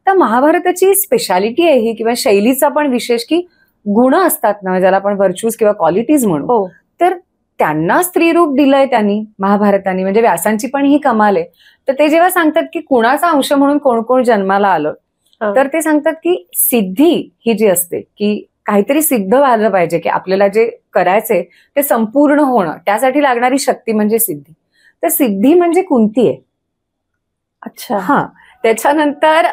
तर महाभारताची स्पेशालिटी आहे ही, किंवा शैलीचा पण विशेष की गुण असतात ना ज्याला आपण व्हर्च्यूज किंवा क्वालिटीज म्हणू, तर त्यांना स्त्री रूप दिलंय त्यांनी महाभारताने. म्हणजे व्यासांची पण ही कमाल आहे. तर ते जेव्हा सांगतात की कुणाचा अंश म्हणून कोण कोण जन्माला आलं, तर ते सांगतात की सिद्धी ही जी असते की काहीतरी सिद्ध व्हायला पाहिजे, की आपल्याला जे करायचंय ते संपूर्ण होणं, त्यासाठी लागणारी शक्ती म्हणजे सिद्धी. तर सिद्धी म्हणजे कुंती आहे. अच्छा. त्याच्यानंतर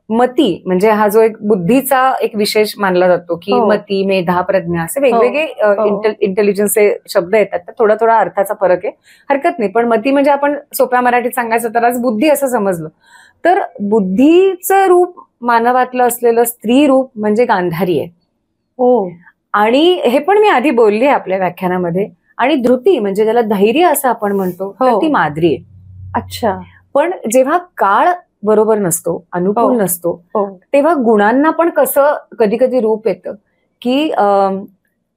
मती म्हणजे हा जो एक बुद्धीचा एक विशेष मानला जातो की मती, मेधा, प्रज्ञा असे वेगवेगळे इंटेलिजन्सचे शब्द येतात. तर थोडा अर्थाचा फरक आहे, हरकत नाही. पण मती म्हणजे आपण सोप्या मराठीत सांगायचं तर आज बुद्धी असं समजलं. तर बुद्धीचं रूप मानवातलं असलेलं स्त्री रूप म्हणजे गांधारी आहे. आणि हे पण मी आधी बोलली आहे आपल्या व्याख्यानामध्ये. आणि धृती म्हणजे ज्याला धैर्य असं आपण म्हणतो, तर ती माद्री आहे. अच्छा. पण जेव्हा काळ बरोबर नसतो, अनुकूल नसतो, तेव्हा गुणांना पण कसं कधी कधी रूप येतं की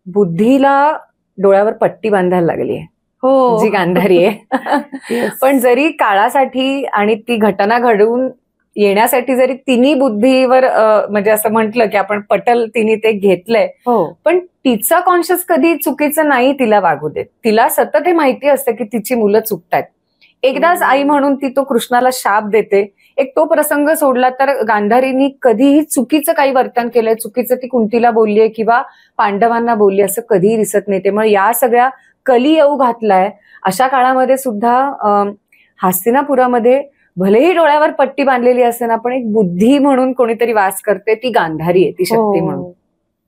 बुद्धीला डोळ्यावर पट्टी बांधायला लागली आहे, जी गांधारी आहे. पण जरी काळासाठी आणि ती घटना घडवून येण्यासाठी जरी तिन्ही बुद्धीवर म्हणजे असं म्हटलं की आपण पटल तिने ते घेतलंय, पण तिचा कॉन्शियस कधी चुकीचं नाही तिला वागू देत. तिला सतत हे माहिती असतं की तिची मुलं चुकतायत. एकदाच आई म्हणून ती तो कृष्णाला शाप देते. एक तो प्रसंग सोडला तर गांधारीनी कधीही चुकीचं काही वर्तन केलंय, चुकीचं ती कुंतीला बोललीये किंवा पांडवांना बोलली असं कधीही दिसत नाही. त्यामुळे या सगळ्या कली येऊ घातलाय अशा काळामध्ये सुद्धा हस्तिनापुरामध्ये भलेही डोळ्यावर पट्टी बांधलेली असते ना, पण एक बुद्धी म्हणून कोणीतरी वास करते, ती गांधारी आहे, ती शक्ती म्हणून.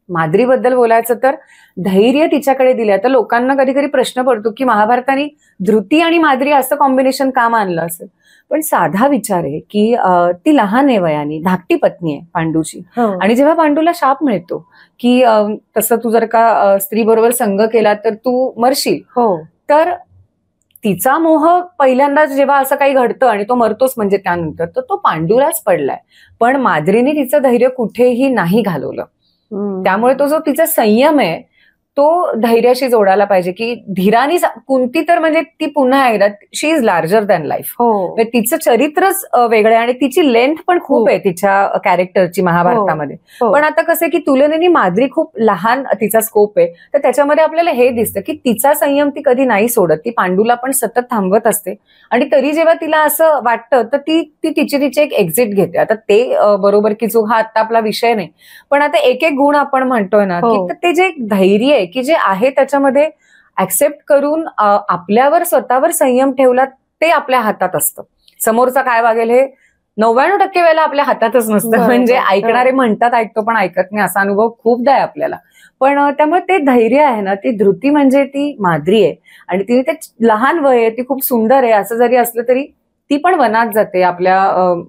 माद्रीबद्दल बोलायचं तर धैर्य तिच्याकडे दिलंय. तर लोकांना कधी कधी प्रश्न पडतो की महाभारताने धृती आणि माद्री असं कॉम्बिनेशन का मानलं असेल. पण साधा विचार आहे की ती लहान आहे वयाने, धाकटी पत्नी आहे पांडूची. आणि जेव्हा पांडूला शाप मिळतो की तसं तू जर का स्त्री बरोबर संग केला तर तू मरशील, तर तिचा मोह पहिल्यांदा जेव्हा असं काही घडतं आणि तो मरतोच म्हणजे त्यानंतर, तर तो पांडूलाच पडलाय. पण माद्रीने तिचं धैर्य कुठेही नाही घालवलं. त्यामुळे तो जो तिचा संयम आहे तो धैर्याशी जोडायला पाहिजे, की धीराने कुंती तर म्हणजे ती पुन्हा एकदा शी इज लार्जर दॅन लाईफ. तिचं चरित्रच वेगळं आहे आणि तिची लेंथ पण खूप आहे तिच्या कॅरेक्टरची महाभारतामध्ये. पण आता कसं आहे की तुलनेने माद्री खूप लहान तिचा स्कोप आहे, तर त्याच्यामध्ये आपल्याला हे दिसतं की तिचा संयम ती कधी नाही सोडत. ती पांडूला पण सतत थांबवत असते आणि तरी जेव्हा तिला असं वाटतं तर ती तिची एक एक्झिट घेते. आता ते बरोबर की चूक हा आता आपला विषय नाही, पण आता एक एक गुण आपण म्हणतोय ना की ते जे धैर्य आहे की जे आहे त्याच्यामध्ये ऍक्सेप्ट करून आपल्यावर स्वतःवर संयम ठेवला, ते आपल्या हातात असतं. समोरचा काय वागेल हे 99% वेळेला आपल्या हातातच नसतं. म्हणजे ऐकणारे म्हणतात ऐकतो पण ऐकत नाही, असा अनुभव खूपदा आहे आपल्याला. पण त्यामुळे ते धैर्य आहे ना, ती धृती म्हणजे ती माद्री आहे आणि तिने ते लहान वय आहे, ती खूप सुंदर आहे. असं जरी असलं तरी ती पण वनात जाते आपल्या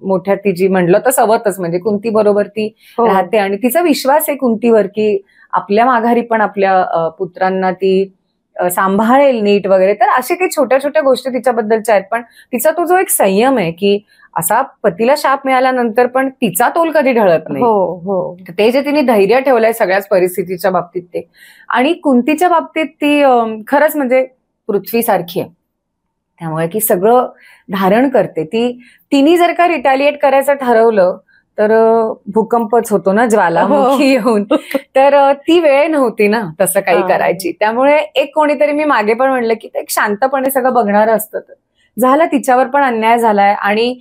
मोठ्या तिची म्हणलं तर सवतच म्हणजे कुंती बरोबर ती राहते आणि तिचा विश्वास आहे कुंतीवर की आपल्या माघारी पण आपल्या पुत्रांना ती सांभाळेल नीट वगैरे. तर अशा काही छोट्या छोट्या गोष्टी तिच्याबद्दलच्या आहेत. पण तिचा तो जो एक संयम आहे की असा पतीला शाप मिळाल्यानंतर पण तिचा तोल कधी ढळत नाही. ते जे तिने धैर्य ठेवलंय सगळ्याच परिस्थितीच्या बाबतीत ते, आणि कुंतीच्या बाबतीत ती खरंच म्हणजे पृथ्वीसारखी आहे. त्यामुळे की सगळं धारण करते ती. तिने जर का रिटॅलिएट करायचं ठरवलं तर भूकंपच होतो ना, ज्वालामुखी येऊन. तर ती वेळ नव्हती ना तसं काही करायची. त्यामुळे एक कोणीतरी, मी मागे पण म्हणलं की एक शांतपणे सगळं बघणारं असतं. झालं, तिच्यावर पण अन्याय झालाय आणि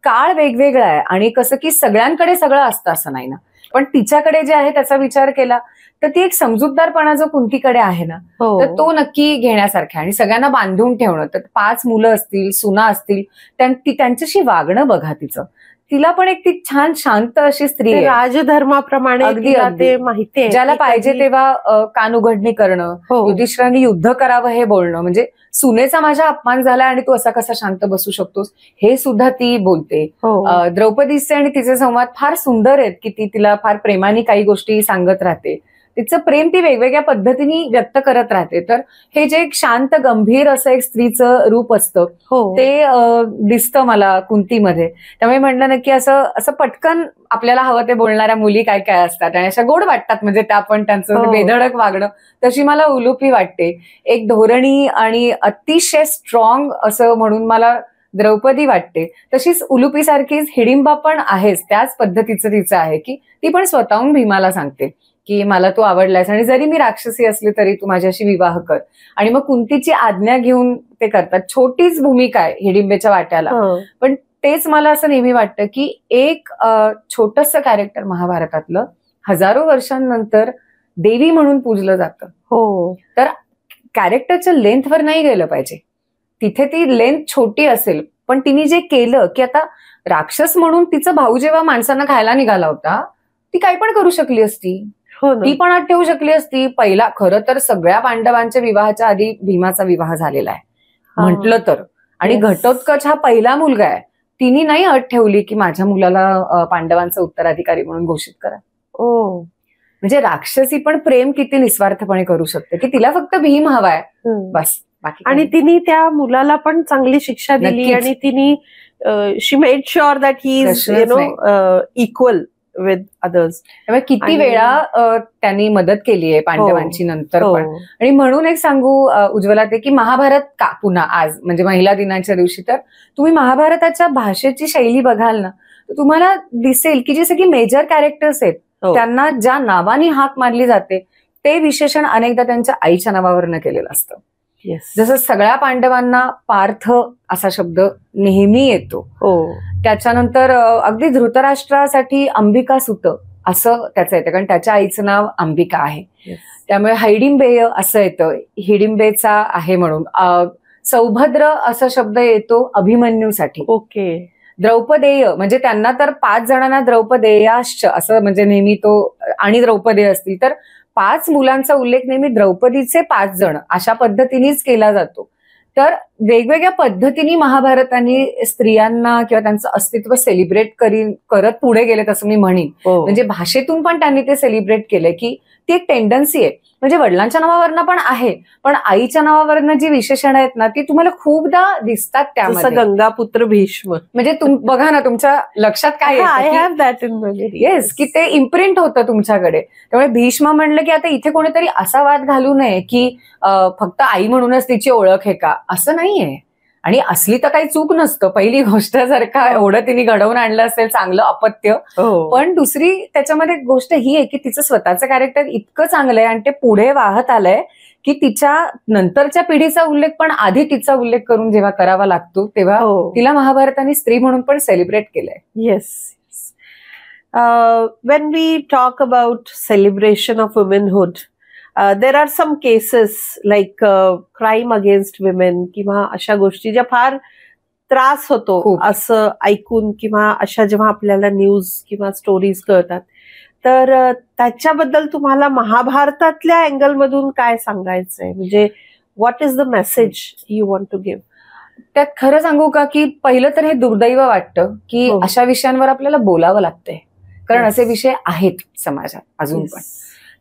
काळ वेगवेगळा आहे आणि कसं की सगळ्यांकडे सगळं असतं असं नाही ना, पण तिच्याकडे जे आहे त्याचा विचार केला तर ती एक समजूतदारपणा जो कुंतीकडे आहे ना, तर तो नक्की घेण्यासारखा. आणि सगळ्यांना बांधून ठेवणं, तर 5 मुलं असतील, सुना असतील, त्यांच्याशी वागणं बघा तिचं. तिला पण एक ती छान शांत अशी स्त्री आहे, राजधर्माप्रमाणे अगदी ते माहितीये ज्याला पाहिजे तेव्हा कान उघडणी करणं, युधिष्ठिराने युद्ध करावं हे बोलणं, म्हणजे सुनेचा माझा अपमान झाला आणि तू असा कसा शांत बसू शकतोस हे सुद्धा ती बोलते. द्रौपदीचे आणि तिचे संवाद फार सुंदर आहेत की ती तिला फार प्रेमाने काही गोष्टी सांगत राहते. तिचं प्रेम ती वेगवेगळ्या पद्धतीने व्यक्त करत राहते. तर हे जे एक शांत गंभीर असं एक स्त्रीचं रूप असतं ते दिसतं मला कुंतीमध्ये. त्यामुळे म्हणलं ना की असं पटकन आपल्याला हवं ते बोलणाऱ्या मुली काय काय असतात आणि अशा गोड वाटतात, म्हणजे त्या पण त्यांचं बेधडक वागणं तशी मला उलुपी वाटते. एक धोरणी आणि अतिशय स्ट्रॉंग असं म्हणून मला द्रौपदी वाटते. तशीच उलुपीसारखीच हिडिंबा पण आहेच, त्याच पद्धतीचं तिचं आहे की ती पण स्वतःहून भीमाला सांगते की मला तू आवडलायस आणि जरी मी राक्षसी असली तरी तू माझ्याशी विवाह कर. आणि मग कुंतीची आज्ञा घेऊन ते करतात. छोटीच भूमिका आहे हिडिंबेच्या वाट्याला, पण तेच मला असं नेहमी वाटतं की एक छोटंसं कॅरेक्टर महाभारतातलं हजारो वर्षांनंतर देवी म्हणून पूजलं जातं. तर कॅरेक्टरच्या लेंथवर नाही गेलं पाहिजे. तिथे ती लेंथ छोटी असेल, पण तिने जे केलं की आता राक्षस म्हणून तिचा भाऊ जेव्हा माणसांना खायला निघाला होता ती काही पण करू शकली असती, ती पण अट ठेवू शकली असती. पहिला खरं तर सगळ्या पांडवांच्या विवाहाच्या आधी भीमाचा विवाह झालेला आहे म्हटलं तर, आणि घटोत्कच हा पहिला मुलगा आहे. तिने नाही अट ठेवली की माझ्या मुलाला पांडवांचा उत्तराधिकारी म्हणून घोषित करा. म्हणजे राक्षसी पण प्रेम किती निस्वार्थपणे करू शकते की तिला फक्त भीम हवाय बस. आणि तिने त्या मुलाला पण चांगली शिक्षा दिली आणि तिने she made sure that he is equal with others. त्यामुळे किती वेळा त्यांनी मदत केली आहे पांडवांची नंतर पण. आणि म्हणून एक सांगू उज्ज्वला ते की महाभारत का पुन्हा आज म्हणजे महिला दिनाच्या दिवशी तर तुम्ही महाभारताच्या भाषेची शैली बघाल ना तर तुम्हाला दिसेल की जे सगळी मेजर कॅरेक्टर्स आहेत त्यांना ज्या नावाने हाक मारली जाते ते विशेषण अनेकदा त्यांच्या आईच्या नावावरनं केलेलं असतं. जसं सगळ्या पांडवांना पार्थ असा शब्द नेहमी येतो. त्याच्यानंतर अगदी धृतराष्ट्रासाठी अंबिका सुत असं त्याचं येतं कारण त्याच्या आईचं नाव अंबिका आहे. त्यामुळे हैडिंबेय असं येतं, हिडिंबेचा आहे म्हणून. सौभद्र असा शब्द येतो अभिमन्यूसाठी. द्रौपदेय म्हणजे त्यांना तर 5 जणांना द्रौपदेयाश्च असं म्हणजे नेहमी तो, आणि द्रौपदी असतील तर 5 मुलांचा उल्लेख नेहमी द्रौपदीचे 5 जण अशा पद्धतीनेच केला जातो. तर वेगवेगळ्या पद्धतीने महाभारताने स्त्रियांना किंवा त्यांचं अस्तित्व सेलिब्रेट करत पुढे गेलेत असं मी म्हणेन. म्हणजे भाषेतून पण त्यांनी ते सेलिब्रेट केलंय की ती एक टेंडन्सी आहे. म्हणजे वडिलांच्या नावावरनं पण आहे, पण आईच्या नावावरनं जी विशेषण आहेत ना ती तुम्हाला खूपदा दिसतात त्यामध्ये. गंगापुत्र भीष्म म्हणजे बघा ना तुमच्या लक्षात काय येस की ते इम्प्रिंट होतं तुमच्याकडे. त्यामुळे भीष्म म्हणलं की आता इथे कोणीतरी असा वाद घालू नये की फक्त आई म्हणूनच तिची ओळख आहे का, असं नाहीये. आणि असली तर काही चूक नसतं. पहिली गोष्ट जर का एवढं तिने घडवून आणलं असेल चांगलं अपत्य, पण दुसरी त्याच्यामध्ये गोष्ट ही आहे की तिचं स्वतःचं कॅरेक्टर इतकं चांगलं आहे आणि ते पुढे वाहत आलंय की तिच्या नंतरच्या पिढीचा उल्लेख पण आधी तिचा उल्लेख करून जेव्हा करावा लागतो तेव्हा तिला महाभारताने स्त्री म्हणून पण सेलिब्रेट केलंय. Yes. when we talk about celebration of womanhood, there are some cases like crime against women किंवा अशा गोष्टी ज्या फार त्रास होतो असं ऐकून किंवा अशा जेव्हा आपल्याला न्यूज किंवा स्टोरीज कळतात, तर त्याच्याबद्दल तुम्हाला महाभारतातल्या अँगल मधून काय सांगायचंय? म्हणजे what is the message you want to give? त्यात खरं सांगू का की पहिलं तर हे दुर्दैव वाटतं की अशा विषयांवर आपल्याला बोलावं लागतंय, कारण असे विषय आहेत समाजात अजून पण.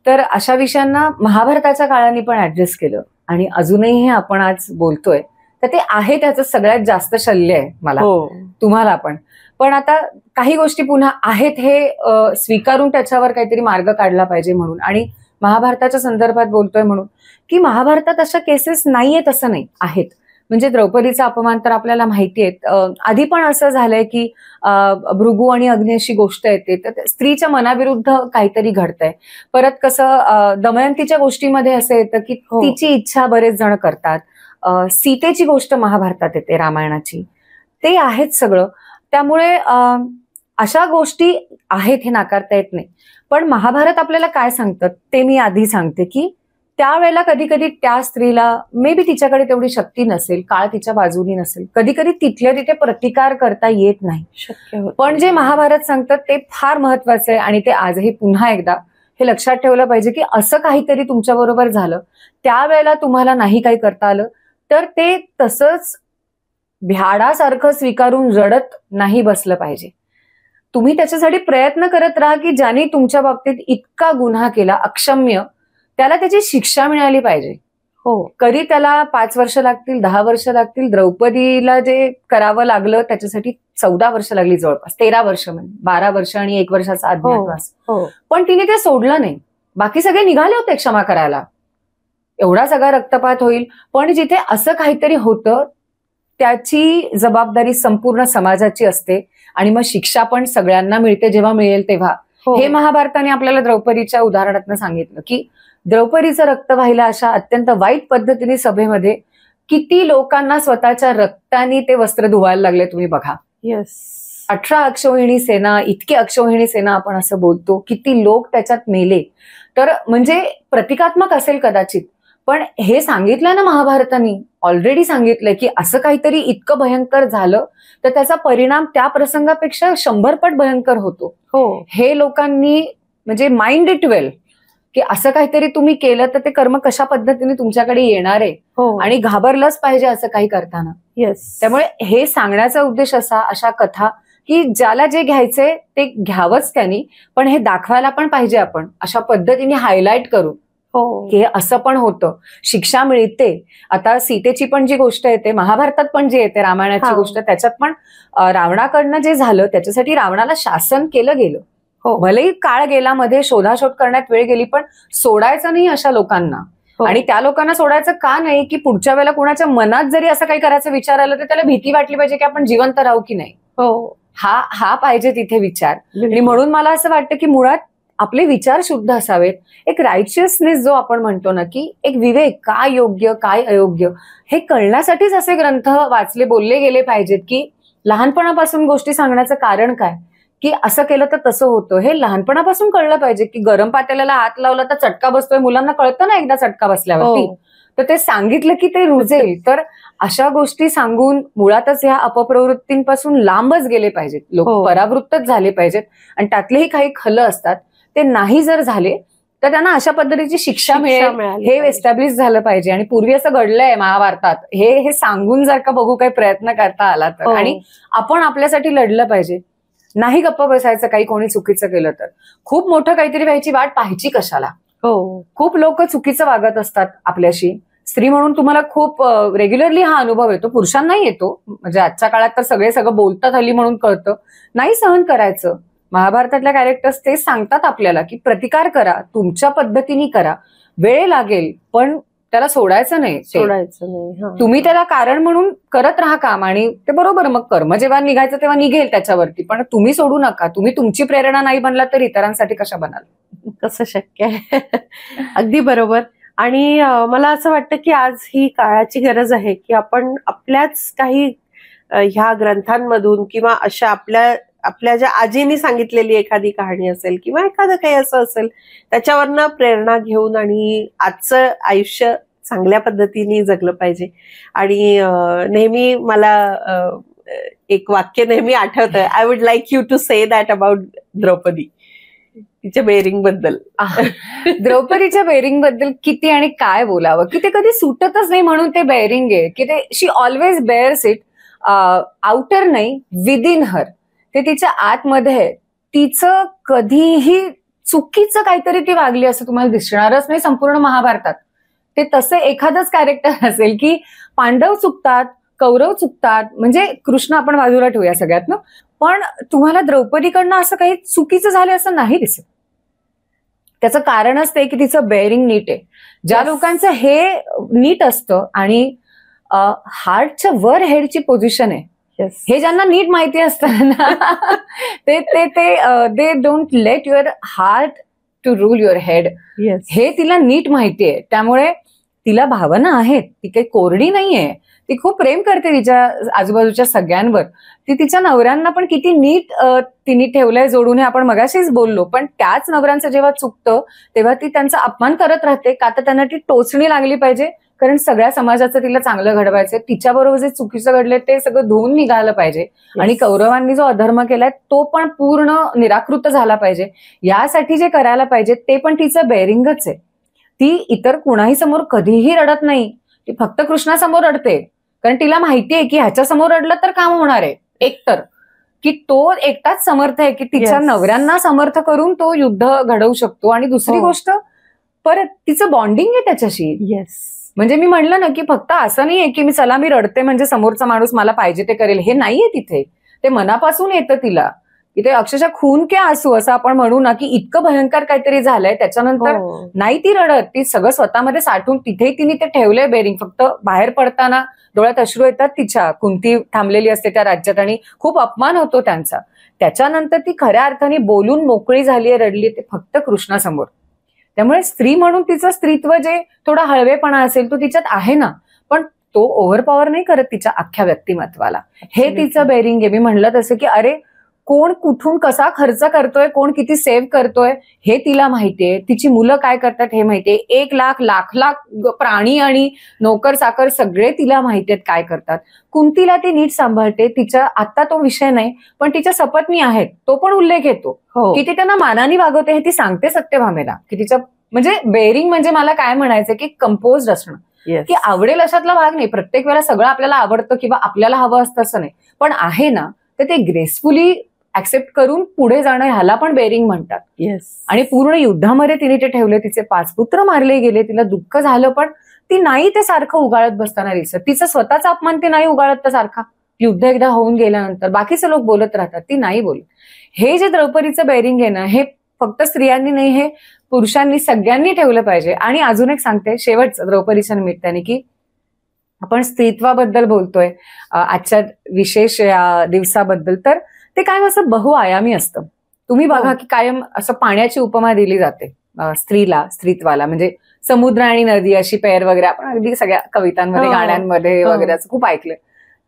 तर अशा विषयांना महाभारताच्या काळाने पण ऍड्रेस केलं आणि अजूनही हे आपण आज बोलतोय, तर ते आहे त्याचं सगळ्यात जास्त शल्य आहे मला, तुम्हाला पण आता काही गोष्टी पुन्हा आहेत हे स्वीकारून त्याच्यावर काहीतरी मार्ग काढला पाहिजे म्हणून. आणि महाभारताच्या संदर्भात बोलतोय म्हणून की महाभारतात अशा केसेस नाहीयेत असं नाही, आहेत. म्हणजे द्रौपदीचा अपमान तर आपल्याला माहिती आहे. आधी पण असं झालंय की भृगू आणि अग्नी अशी गोष्ट येते तर स्त्रीच्या मनाविरुद्ध काहीतरी घडतंय. परत कसं दमयंतीच्या गोष्टीमध्ये असं येतं की तिची इच्छा बरेच जण करतात. सीतेची गोष्ट महाभारतात येते, रामायणाची, ते आहेत सगळं. त्यामुळे अशा गोष्टी आहेत हे नाकारता येत नाही. पण महाभारत आपल्याला काय सांगतं ते मी आधी सांगते की त्यावेळेला कधी कधी त्या स्त्रीला मे बी तिच्याकडे तेवढी शक्ती नसेल, काळ तिच्या बाजूनी नसेल, कधी कधी तिथल्या तिथे प्रतिकार करता येत नाही, शक्य होत. पण जे महाभारत सांगतात ते फार महत्वाचं आहे आणि ते आजही पुन्हा एकदा हे लक्षात ठेवलं पाहिजे की असं काहीतरी तुमच्या बरोबर झालं, त्यावेळेला तुम्हाला नाही काही करता आलं तर ते तसंच भ्याडासारखं स्वीकारून रडत नाही बसलं पाहिजे. तुम्ही त्याच्यासाठी प्रयत्न करत राहा की ज्यांनी तुमच्या बाबतीत इतका गुन्हा केला अक्षम्य, त्याला त्याची शिक्षा मिळाली पाहिजे. कधी त्याला 5 वर्ष लागतील, 10 वर्ष लागतील. द्रौपदीला जे करावं लागलं त्याच्यासाठी 14 वर्ष लागली, जवळपास 13 वर्ष, म्हणजे 12 वर्ष आणि 1 वर्षाचा अज्ञातवास. पण तिने ते सोडलं नाही. बाकी सगळे निघाले होते क्षमा करायला, एवढा सगळा रक्तपात होईल, पण जिथे असं काहीतरी होतं त्याची जबाबदारी संपूर्ण समाजाची असते आणि मग शिक्षा पण सगळ्यांना मिळते जेव्हा मिळेल तेव्हा. हे महाभारताने आपल्याला द्रौपदीच्या उदाहरणातून सांगितलं की द्रौपदीचं रक्त वाहिलं अशा अत्यंत वाईट पद्धतीने सभेमध्ये किती लोकांना स्वतःच्या रक्ताने ते वस्त्र धुवायला लागले तुम्ही बघा. येस. 18 अक्षौहिणी सेना, इतकी अक्षौहिणी सेना आपण असं बोलतो, किती लोक त्याच्यात मेले. तर म्हणजे प्रतिकात्मक असेल कदाचित, पण हे सांगितलं ना महाभारताने, ऑलरेडी सांगितलंय की असं काहीतरी इतकं भयंकर झालं तर त्याचा परिणाम त्या प्रसंगापेक्षा 100 पट भयंकर होतो. हे लोकांनी म्हणजे माइंड इट वेल की असं काहीतरी तुम्ही केलं तर ते कर्म कशा पद्धतीने तुमच्याकडे येणार आहे आणि घाबरलंच पाहिजे असं काही करताना. येस. त्यामुळे हे सांगण्याचा उद्देश अशा कथा की ज्याला जे घ्यायचंय ते घ्यावंच त्यांनी, पण हे दाखवायला पण पाहिजे आपण अशा पद्धतीने हायलाइट करून की असं पण होतं, शिक्षा मिळते. आता सीतेची पण जी गोष्ट येते महाभारतात पण जी येते, रामायणाची गोष्ट, त्याच्यात पण रावणाकडनं जे झालं त्याच्यासाठी रावणाला शासन केलं गेलं. भलेही काळ गेला, मध्ये शोधाशोध करण्यात वेळ गेली, पण सोडायचं नाही अशा लोकांना. आणि त्या लोकांना सोडायचं का नाही की पुढच्या वेळेला कुणाच्या मनात जरी असं काही करायचं विचार आलं तर त्याला भीती वाटली पाहिजे की आपण जिवंत राहू की नाही. हा पाहिजे तिथे विचार. आणि म्हणून मला असं वाटतं की मुळात आपले विचार शुद्ध असावेत. एक रायचियसनेस जो आपण म्हणतो ना, की एक विवेक, काय योग्य काय अयोग्य हे कळण्यासाठीच असे ग्रंथ वाचले बोलले गेले पाहिजेत. की लहानपणापासून गोष्टी सांगण्याचं कारण काय की असं केलं तर तसं होतं, हे लहानपणापासून कळलं पाहिजे. की गरम पातेल्याला हात लावला तर चटका बसतोय, मुलांना कळतं ना एकदा चटका बसल्यावरती, तर ते सांगितलं की ते रुजेल. तर अशा गोष्टी सांगून मुळातच ह्या अपप्रवृत्तींपासून लांबच गेले पाहिजेत लोक, परावृत्तच झाले पाहिजेत. आणि त्यातलेही काही खलं असतात ते नाही जर झाले तर त्यांना अशा पद्धतीची शिक्षा मिळेल हे एस्टॅब्लिश झालं पाहिजे. आणि पूर्वी असं घडलंय महाभारतात, हे सांगून जर का बघू काही प्रयत्न करता आला तर, आणि आपण आपल्यासाठी लढलं पाहिजे. नाही गप्प बसायचं काही कोणी चुकीचं केलं तर. खूप मोठं काहीतरी व्हायची वाट पाहायची कशाला. खूप लोक चुकीचं वागत असतात आपल्याशी. स्त्री म्हणून तुम्हाला खूप रेग्युलरली हा अनुभव येतो, पुरुषांनाही येतो. म्हणजे आजच्या काळात तर सगळं बोलतात हल्ली म्हणून कळतं. नाही सहन करायचं. महाभारतातल्या कॅरेक्टर्स तेच सांगतात आपल्याला की प्रतिकार करा, तुमच्या पद्धतीने करा, वेळ लागेल पण त्याला सोडायचं नाही. तुम्ही त्याला कारण म्हणून करत राहा काम, आणि ते बरोबर मग कर्म जेव्हा निघायचं तेव्हा निघेल त्याच्यावरती, पण तुम्ही सोडू नका. तुम्ही तुमची प्रेरणा नाही बनला तर इतरांसाठी कशा बनाल. कसं शक्य आहे. अगदी बरोबर. आणि मला असं वाटतं की आज ही काळाची गरज आहे की आपण आपल्याच काही ह्या ग्रंथांमधून किंवा अशा आपल्या ज्या आजींनी सांगितलेली एखादी कहाणी असेल किंवा एखादं काही असं असेल त्याच्यावरनं प्रेरणा घेऊन आणि आजचं आयुष्य चांगल्या पद्धतीने जगलं पाहिजे. आणि नेहमी मला एक वाक्य नेहमी आठवतं, I would like you to say that about Draupadi, तिच्या बेअरिंग बद्दल. द्रौपदीच्या बेअरिंग बद्दल किती आणि काय बोलावं, की ते कधी सुटतच नाही म्हणून ते बेअरिंग आहे, की ते शी ऑलवेज बेअर्स इट. आउटर नाही, विदिन हर. ते तिच्या आतमध्ये तिचं कधीही चुकीचं काहीतरी ती वागली असं तुम्हाला दिसणारच नाही संपूर्ण महाभारतात. ते तसं एखादंच कॅरेक्टर असेल की पांडव चुकतात, कौरव चुकतात, म्हणजे कृष्ण आपण बाजूला ठेवूया सगळ्यात ना, पण तुम्हाला द्रौपदीकडनं असं काही चुकीचं झालं असं नाही दिसत. त्याचं कारणच ते की तिचं बेअरिंग नीट आहे. ज्या लोकांचं हे नीट असतं आणि हार्टच्या वर हेडची पोझिशन आहे, हे ज्यांना नीट माहिती असतं ना, ते don't let your heart to rule your head. हे तिला नीट माहिती आहे, त्यामुळे तिला भावना आहेत, ती काही कोरडी नाहीये. ती खूप प्रेम करते तिच्या आजूबाजूच्या सगळ्यांवर. ती तिच्या नवऱ्यांना पण किती नीट तिने ठेवलंय जोडून, हे आपण मगाशीच बोललो. पण त्याच नवऱ्यांचं जेव्हा चुकतं तेव्हा ती त्यांचा अपमान करत राहते, का तर त्यांना ती टोचणी लागली पाहिजे, कारण सगळ्या समाजाचं तिला चांगलं घडवायचंय. तिच्याबरोबर जे चुकीचं घडलंय ते सगळं धुवून निघालं पाहिजे, आणि कौरवांनी जो अधर्म केलाय तो पण पूर्ण निराकृत झाला पाहिजे. यासाठी जे करायला पाहिजे ते पण तिचं बेअरिंगच आहे. ती इतर कुणाही समोर कधीही रडत नाही, ती फक्त कृष्णासमोर रडते, कारण तिला माहितीये की ह्याच्या समोर रडलं तर काम होणार आहे. एकतर की तो एकटाच समर्थ आहे की तिच्या नवऱ्यांना समर्थ करून तो युद्ध घडवू शकतो. आणि दुसरी गोष्ट, परत तिचं बॉन्डिंग आहे त्याच्याशी. म्हणजे मी म्हणलं ना की फक्त असं नाहीये की मी रडते म्हणजे समोरचा माणूस मला पाहिजे ते करेल, हे नाहीये तिथे. ते मनापासून येतं तिला, की ते अक्षरशः खून के आंसू असं आपण म्हणू ना, की इतकं भयंकर काहीतरी झालंय त्याच्यानंतर नाही ती रडत, ती सगळं स्वतःमध्ये साठवून तिथेही तिने ते ठेवलंय बेअरिंग. फक्त बाहेर पडताना डोळ्यात अश्रू येतात तिच्या, कुंती थांबलेली असते त्या राज्यात आणि खूप अपमान होतो त्यांचा. त्याच्यानंतर ती खऱ्या अर्थाने बोलून मोकळी झालीये, रडली, ते फक्त कृष्णासमोर. त्यामुळे स्त्री म्हणून तिचं स्त्रीत्व जे थोडा हळवेपणा असेल तो तिच्यात आहे ना, पण तो ओव्हरपॉवर नाही करत तिच्या अख्ख्या व्यक्तिमत्वाला. हे तिचं बेअरिंग आहे. मी म्हणलं तसं की अरे कोण कुठून कसा खर्च करतोय, कोण किती सेव्ह करतोय हे तिला माहितीये, तिची मुलं काय करतात हे माहितीये, 1 लाख लाख प्राणी आणि नोकर चाकर सगळे तिला माहितीयेत काय करतात. कुंतीला ती नीट सांभाळते. तिच्या आता तो विषय नाही, पण तिच्या सपत्नी आहेत तो पण उल्लेख येतो की ती त्यांना मानाने वागवते. हे ती सांगते सत्यभामेला की तिच्या म्हणजे बेअरिंग म्हणजे मला काय म्हणायचं की कंपोज असणं, की आवडेल अशातला भाग नाही. प्रत्येक वेळेला सगळं आपल्याला आवडतं किंवा आपल्याला हवं असतं असं नाही, पण आहे ना तर ते ग्रेसफुली ऍक्सेप्ट करून पुढे जाणं, ह्याला पण बेअरिंग म्हणतात. आणि पूर्ण युद्धामध्ये तिने ते ठेवले, तिचे 5 पुत्र मारले गेले, तिला दुःख झालं, पण ती नाही ते सारखं उगाळत बसताना दिसत. तिचा स्वतःचा अपमान ती नाही उगाळत तर सारखा. युद्ध एकदा होऊन गेल्यानंतर बाकीचे लोक बोलत राहतात, ती नाही बोलत. हे जे द्रौपदीचं बेअरिंग आहे ना, हे फक्त स्त्रियांनी नाही, हे पुरुषांनी सगळ्यांनी ठेवलं पाहिजे. आणि अजून एक सांगते शेवटचं द्रौपदीच्या निमित्ताने, की आपण स्त्रीत्वाबद्दल बोलतोय आजच्या विशेष या दिवसाबद्दल, तर ते कायम असं बहुआयामी असतं. तुम्ही बघा की कायम असं पाण्याची उपमा दिली जाते स्त्रीला, स्त्रीत्वाला. म्हणजे समुद्र आणि नदी अशी पेर वगैरे आपण अगदी सगळ्या कवितांमध्ये, गाण्यांमध्ये वगैरे असं खूप ऐकलं.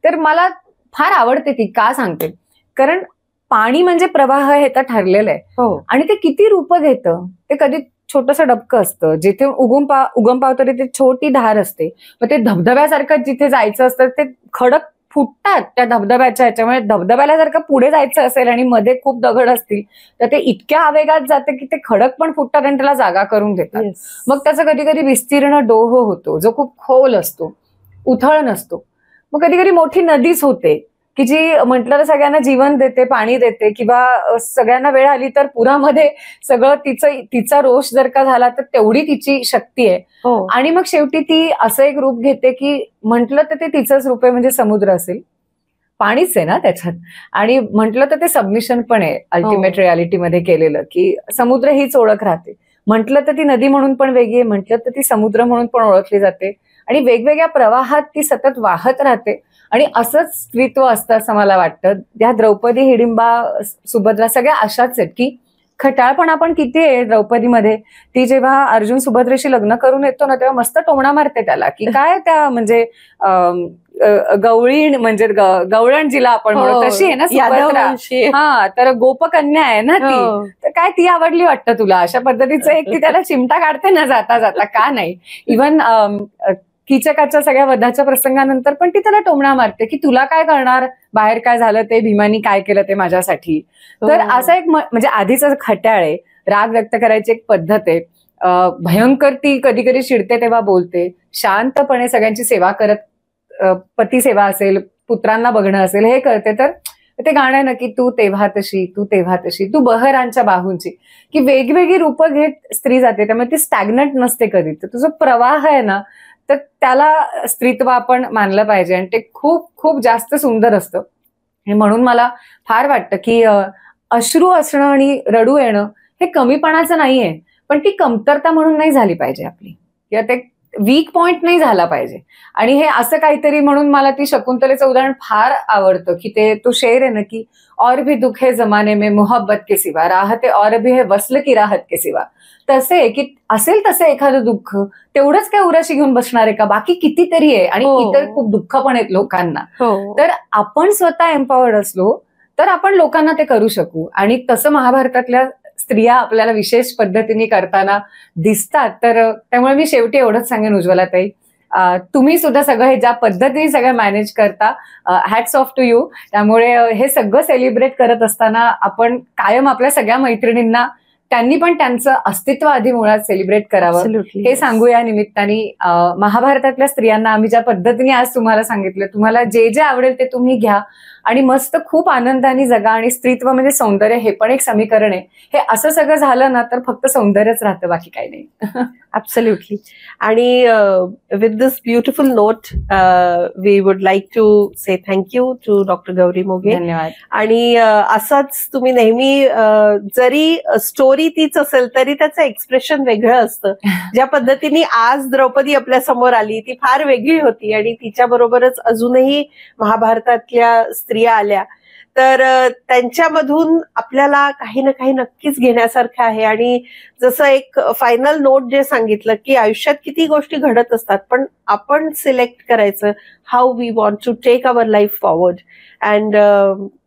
तर मला फार आवडते ती. का सांगते, कारण पाणी म्हणजे प्रवाह हे तर ठरलेलं आहे, आणि ते किती रूप घेतं. ते कधी छोटंसं डबकं असतं, जिथे उगम पावतं तिथे छोटी धार असते, मग ते धबधब्यासारखं जिथे जायचं असतं ते खडक फुटतात त्या धबधब्याच्या ह्याच्यामुळे. धबधब्याला जर का पुढे जायचं असेल आणि मध्ये खूप दगड असतील तर ते इतक्या आवेगात जाते की ते खडक पण फुटतात आणि त्याला जागा करून देतात. मग त्याचा कधी कधी विस्तीर्ण डोह होतो जो खूप खोल असतो, उथळ नसतो. मग कधी कधी मोठी नदीच होते की जी म्हटलं तर सगळ्यांना जीवन देते, पाणी देते, किंवा सगळ्यांना वेळ आली तर पुरामध्ये सगळं तिचा रोष जर का झाला तर तेवढी तिची शक्ती आहे. आणि मग शेवटी ती असं एक रूप घेते की म्हटलं तर ते तिचंच रूप आहे, म्हणजे समुद्र असेल, पाणीच आहे ना त्याच्यात. आणि म्हटलं तर ते सबमिशन पण आहे अल्टिमेट रियालिटीमध्ये केलेलं, की समुद्र हीच ओळख राहते. म्हटलं तर ती नदी म्हणून पण वेगळी आहे, म्हटलं तर ती समुद्र म्हणून पण ओळखली जाते, आणि वेगवेगळ्या प्रवाहात ती सतत वाहत राहते. आणि असंच स्त्रीत्व असतं असं मला वाटतं. त्या द्रौपदी, हिडिंबा, सुभद्रा सगळ्या अशाच आहेत की खटाळपणा पण किती आहे द्रौपदीमध्ये. ती जेव्हा अर्जुन सुभद्रेशी लग्न करून येतो ना तेव्हा मस्त टोमणा मारते त्याला की काय त्या म्हणजे गवळीण म्हणजे गवळण जिला आपण म्हणतो तशी आहे ना सुभद्रा. हा, तर गोपकन्या आहे ना ती, तर काय ती आवडली वाटतं तुला, अशा पद्धतीचं एक ती त्याला चिमटा काढते ना जाता जाता, का नाही. इव्हन कीचकाच्या सगळ्या वधाच्या प्रसंगानंतर पण ती त्याला टोमणा मारते की तुला काय करणार, बाहेर काय झालं ते, भीमानी काय केलं ते माझ्यासाठी. तर असा एक म्हणजे आधीच खट्याळ आहे, राग व्यक्त करायची एक पद्धत आहे, भयंकर ती कधी कधी चिडते तेव्हा बोलते, शांतपणे सगळ्यांची सेवा करत, पती सेवा असेल, पुत्रांना बघणं असेल, हे करते. तर ते गाणं आहे ना की तू तेव्हा तशी, तू तेव्हा तशी, तू बहरांच्या बाहूंची, की वेगवेगळी रूपं घेत स्त्री जाते. त्यामुळे ती स्टॅग्नंट नसते कधी. तर तुझं प्रवाह आहे ना तर त्याला स्त्रीत्व आपण मानलं पाहिजे, आणि ते खूप खूप जास्त सुंदर असतं. म्हणून मला फार वाटतं की अश्रू असणं आणि रडू येणं हे कमीपणाचं नाहीये, पण ती कमतरता म्हणून नाही झाली पाहिजे आपली, किंवा ते वीक पॉइंट नाही झाला पाहिजे. आणि हे असं काहीतरी, म्हणून मला ती शकुंतलेचं उदाहरण फार आवडतं की ते तो शेर आहे ना की और भी दुख है जमाने में मोहब्बत के सिवा, राहते और भी है वसल की राहत के सिवा. तसे की असेल तसे एखादं दुःख, तेवढंच काय उराशी घेऊन बसणार आहे का, बाकी कितीतरी आहे, आणि इतर खूप दुःख पण आहेत लोकांना. तर आपण स्वतः एम्पॉवर्ड असलो तर आपण लोकांना ते करू शकू. आणि तसं महाभारतातल्या स्त्रिया आपल्याला विशेष पद्धतीने करताना दिसतात. तर त्यामुळे मी शेवटी एवढंच सांगेन उज्ज्वलाताई, तुम्ही सुद्धा सगळं हे ज्या पद्धतीने सगळं मॅनेज करता, हॅट्स ऑफ टू यू. त्यामुळे हे सगळं सेलिब्रेट करत असताना आपण कायम आपल्या सगळ्या मैत्रिणींना त्यांनी पण त्यांचं अस्तित्व आधी मुळात सेलिब्रेट करावं हे सांगूया निमित्ताने. महाभारतातल्या स्त्रियांना आम्ही ज्या पद्धतीने आज तुम्हाला सांगितलं, तुम्हाला जे जे आवडेल ते तुम्ही घ्या आणि मस्त खूप आनंदाने जगा. आणि स्त्रीत्व म्हणजे सौंदर्य हे पण एक समीकरण आहे. हे असं सगळं झालं ना तर फक्त सौंदर्यच राहतं, बाकी काही नाही. ऍब्सोल्युटली. आणि with this beautiful note we would like to say thank you to doctor Gauri Moghe. धन्यवाद. आणि असंच तुम्ही नेहमी, जरी स्टोरी तीच असेल तरी त्याचं एक्सप्रेशन वेगळं असतं. ज्या पद्धतीने आज द्रौपदी आपल्या समोर आली ती फार वेगळी होती, आणि तिच्याबरोबरच अजूनही महाभारतातल्या स्त्रिया आल्या, तर त्यांच्यामधून आपल्याला काही ना काही नक्कीच घेण्यासारखं आहे. आणि जसं एक फायनल नोट जे सांगितलं की आयुष्यात किती गोष्टी घडत असतात, पण आपण सिलेक्ट करायचं how we want to take our life forward. And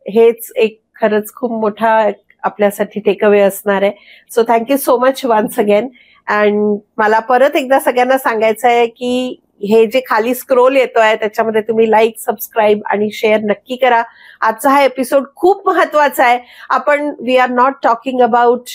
हेच एक खरंच खूप मोठा आपल्यासाठी टेकअवे असणार आहे. So thank you so much once again. And मला परत एकदा सगळ्यांना सांगायचं आहे की हे जे खाली स्क्रोल येतोय त्याच्यामध्ये तुम्ही लाईक, सबस्क्राईब आणि शेअर नक्की करा. आजचा हा एपिसोड खूप महत्वाचा आहे. आपण we are not talking about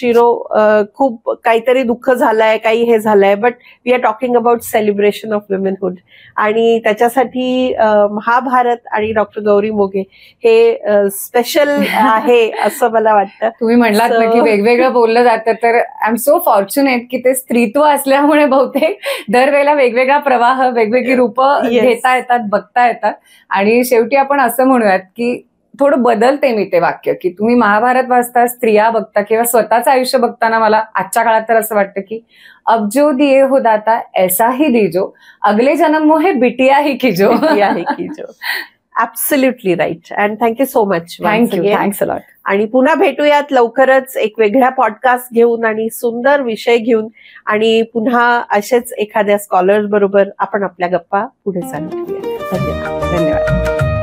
खूप काहीतरी दुःख झालंय, काही हे झालंय, but we are talking about celebration of womanhood. आणि त्याच्यासाठी महाभारत आणि डॉक्टर गौरी मोघे हे स्पेशल आहे असं मला वाटतं. तुम्ही म्हणलात ना की वेगवेगळं बोललं जातं, तर आय एम सो फॉर्च्युनेट की ते स्त्रीत्व असल्यामुळे बहुतेक दरवेळेला वेगवेगळा प्रवाह, वेगवेगळी रूपं घेता येतात, बघता येतात. आणि शेवटी आपण असं म्हणूयात की थोडं बदलते मी ते वाक्य, की तुम्ही महाभारत वाचता, स्त्रिया बघता किंवा स्वतःचं आयुष्य बघताना मला आजच्या काळात तर असं वाटतं की अब जो दिए हो दाता ऐसा ही दीजो, अगले जन्म मोहे बिटिया ही कीजो. Absolutely right. And thank you so much. Thanks a lot. आणि पुन्हा भेटूयात लवकरच एक वेगळ्या पॉडकास्ट घेऊन आणि सुंदर विषय घेऊन, आणि पुन्हा असेच एखाद्या स्कॉलर्स बरोबर आपण आपल्या गप्पा पुढे चालू करूया. धन्यवाद. धन्यवाद.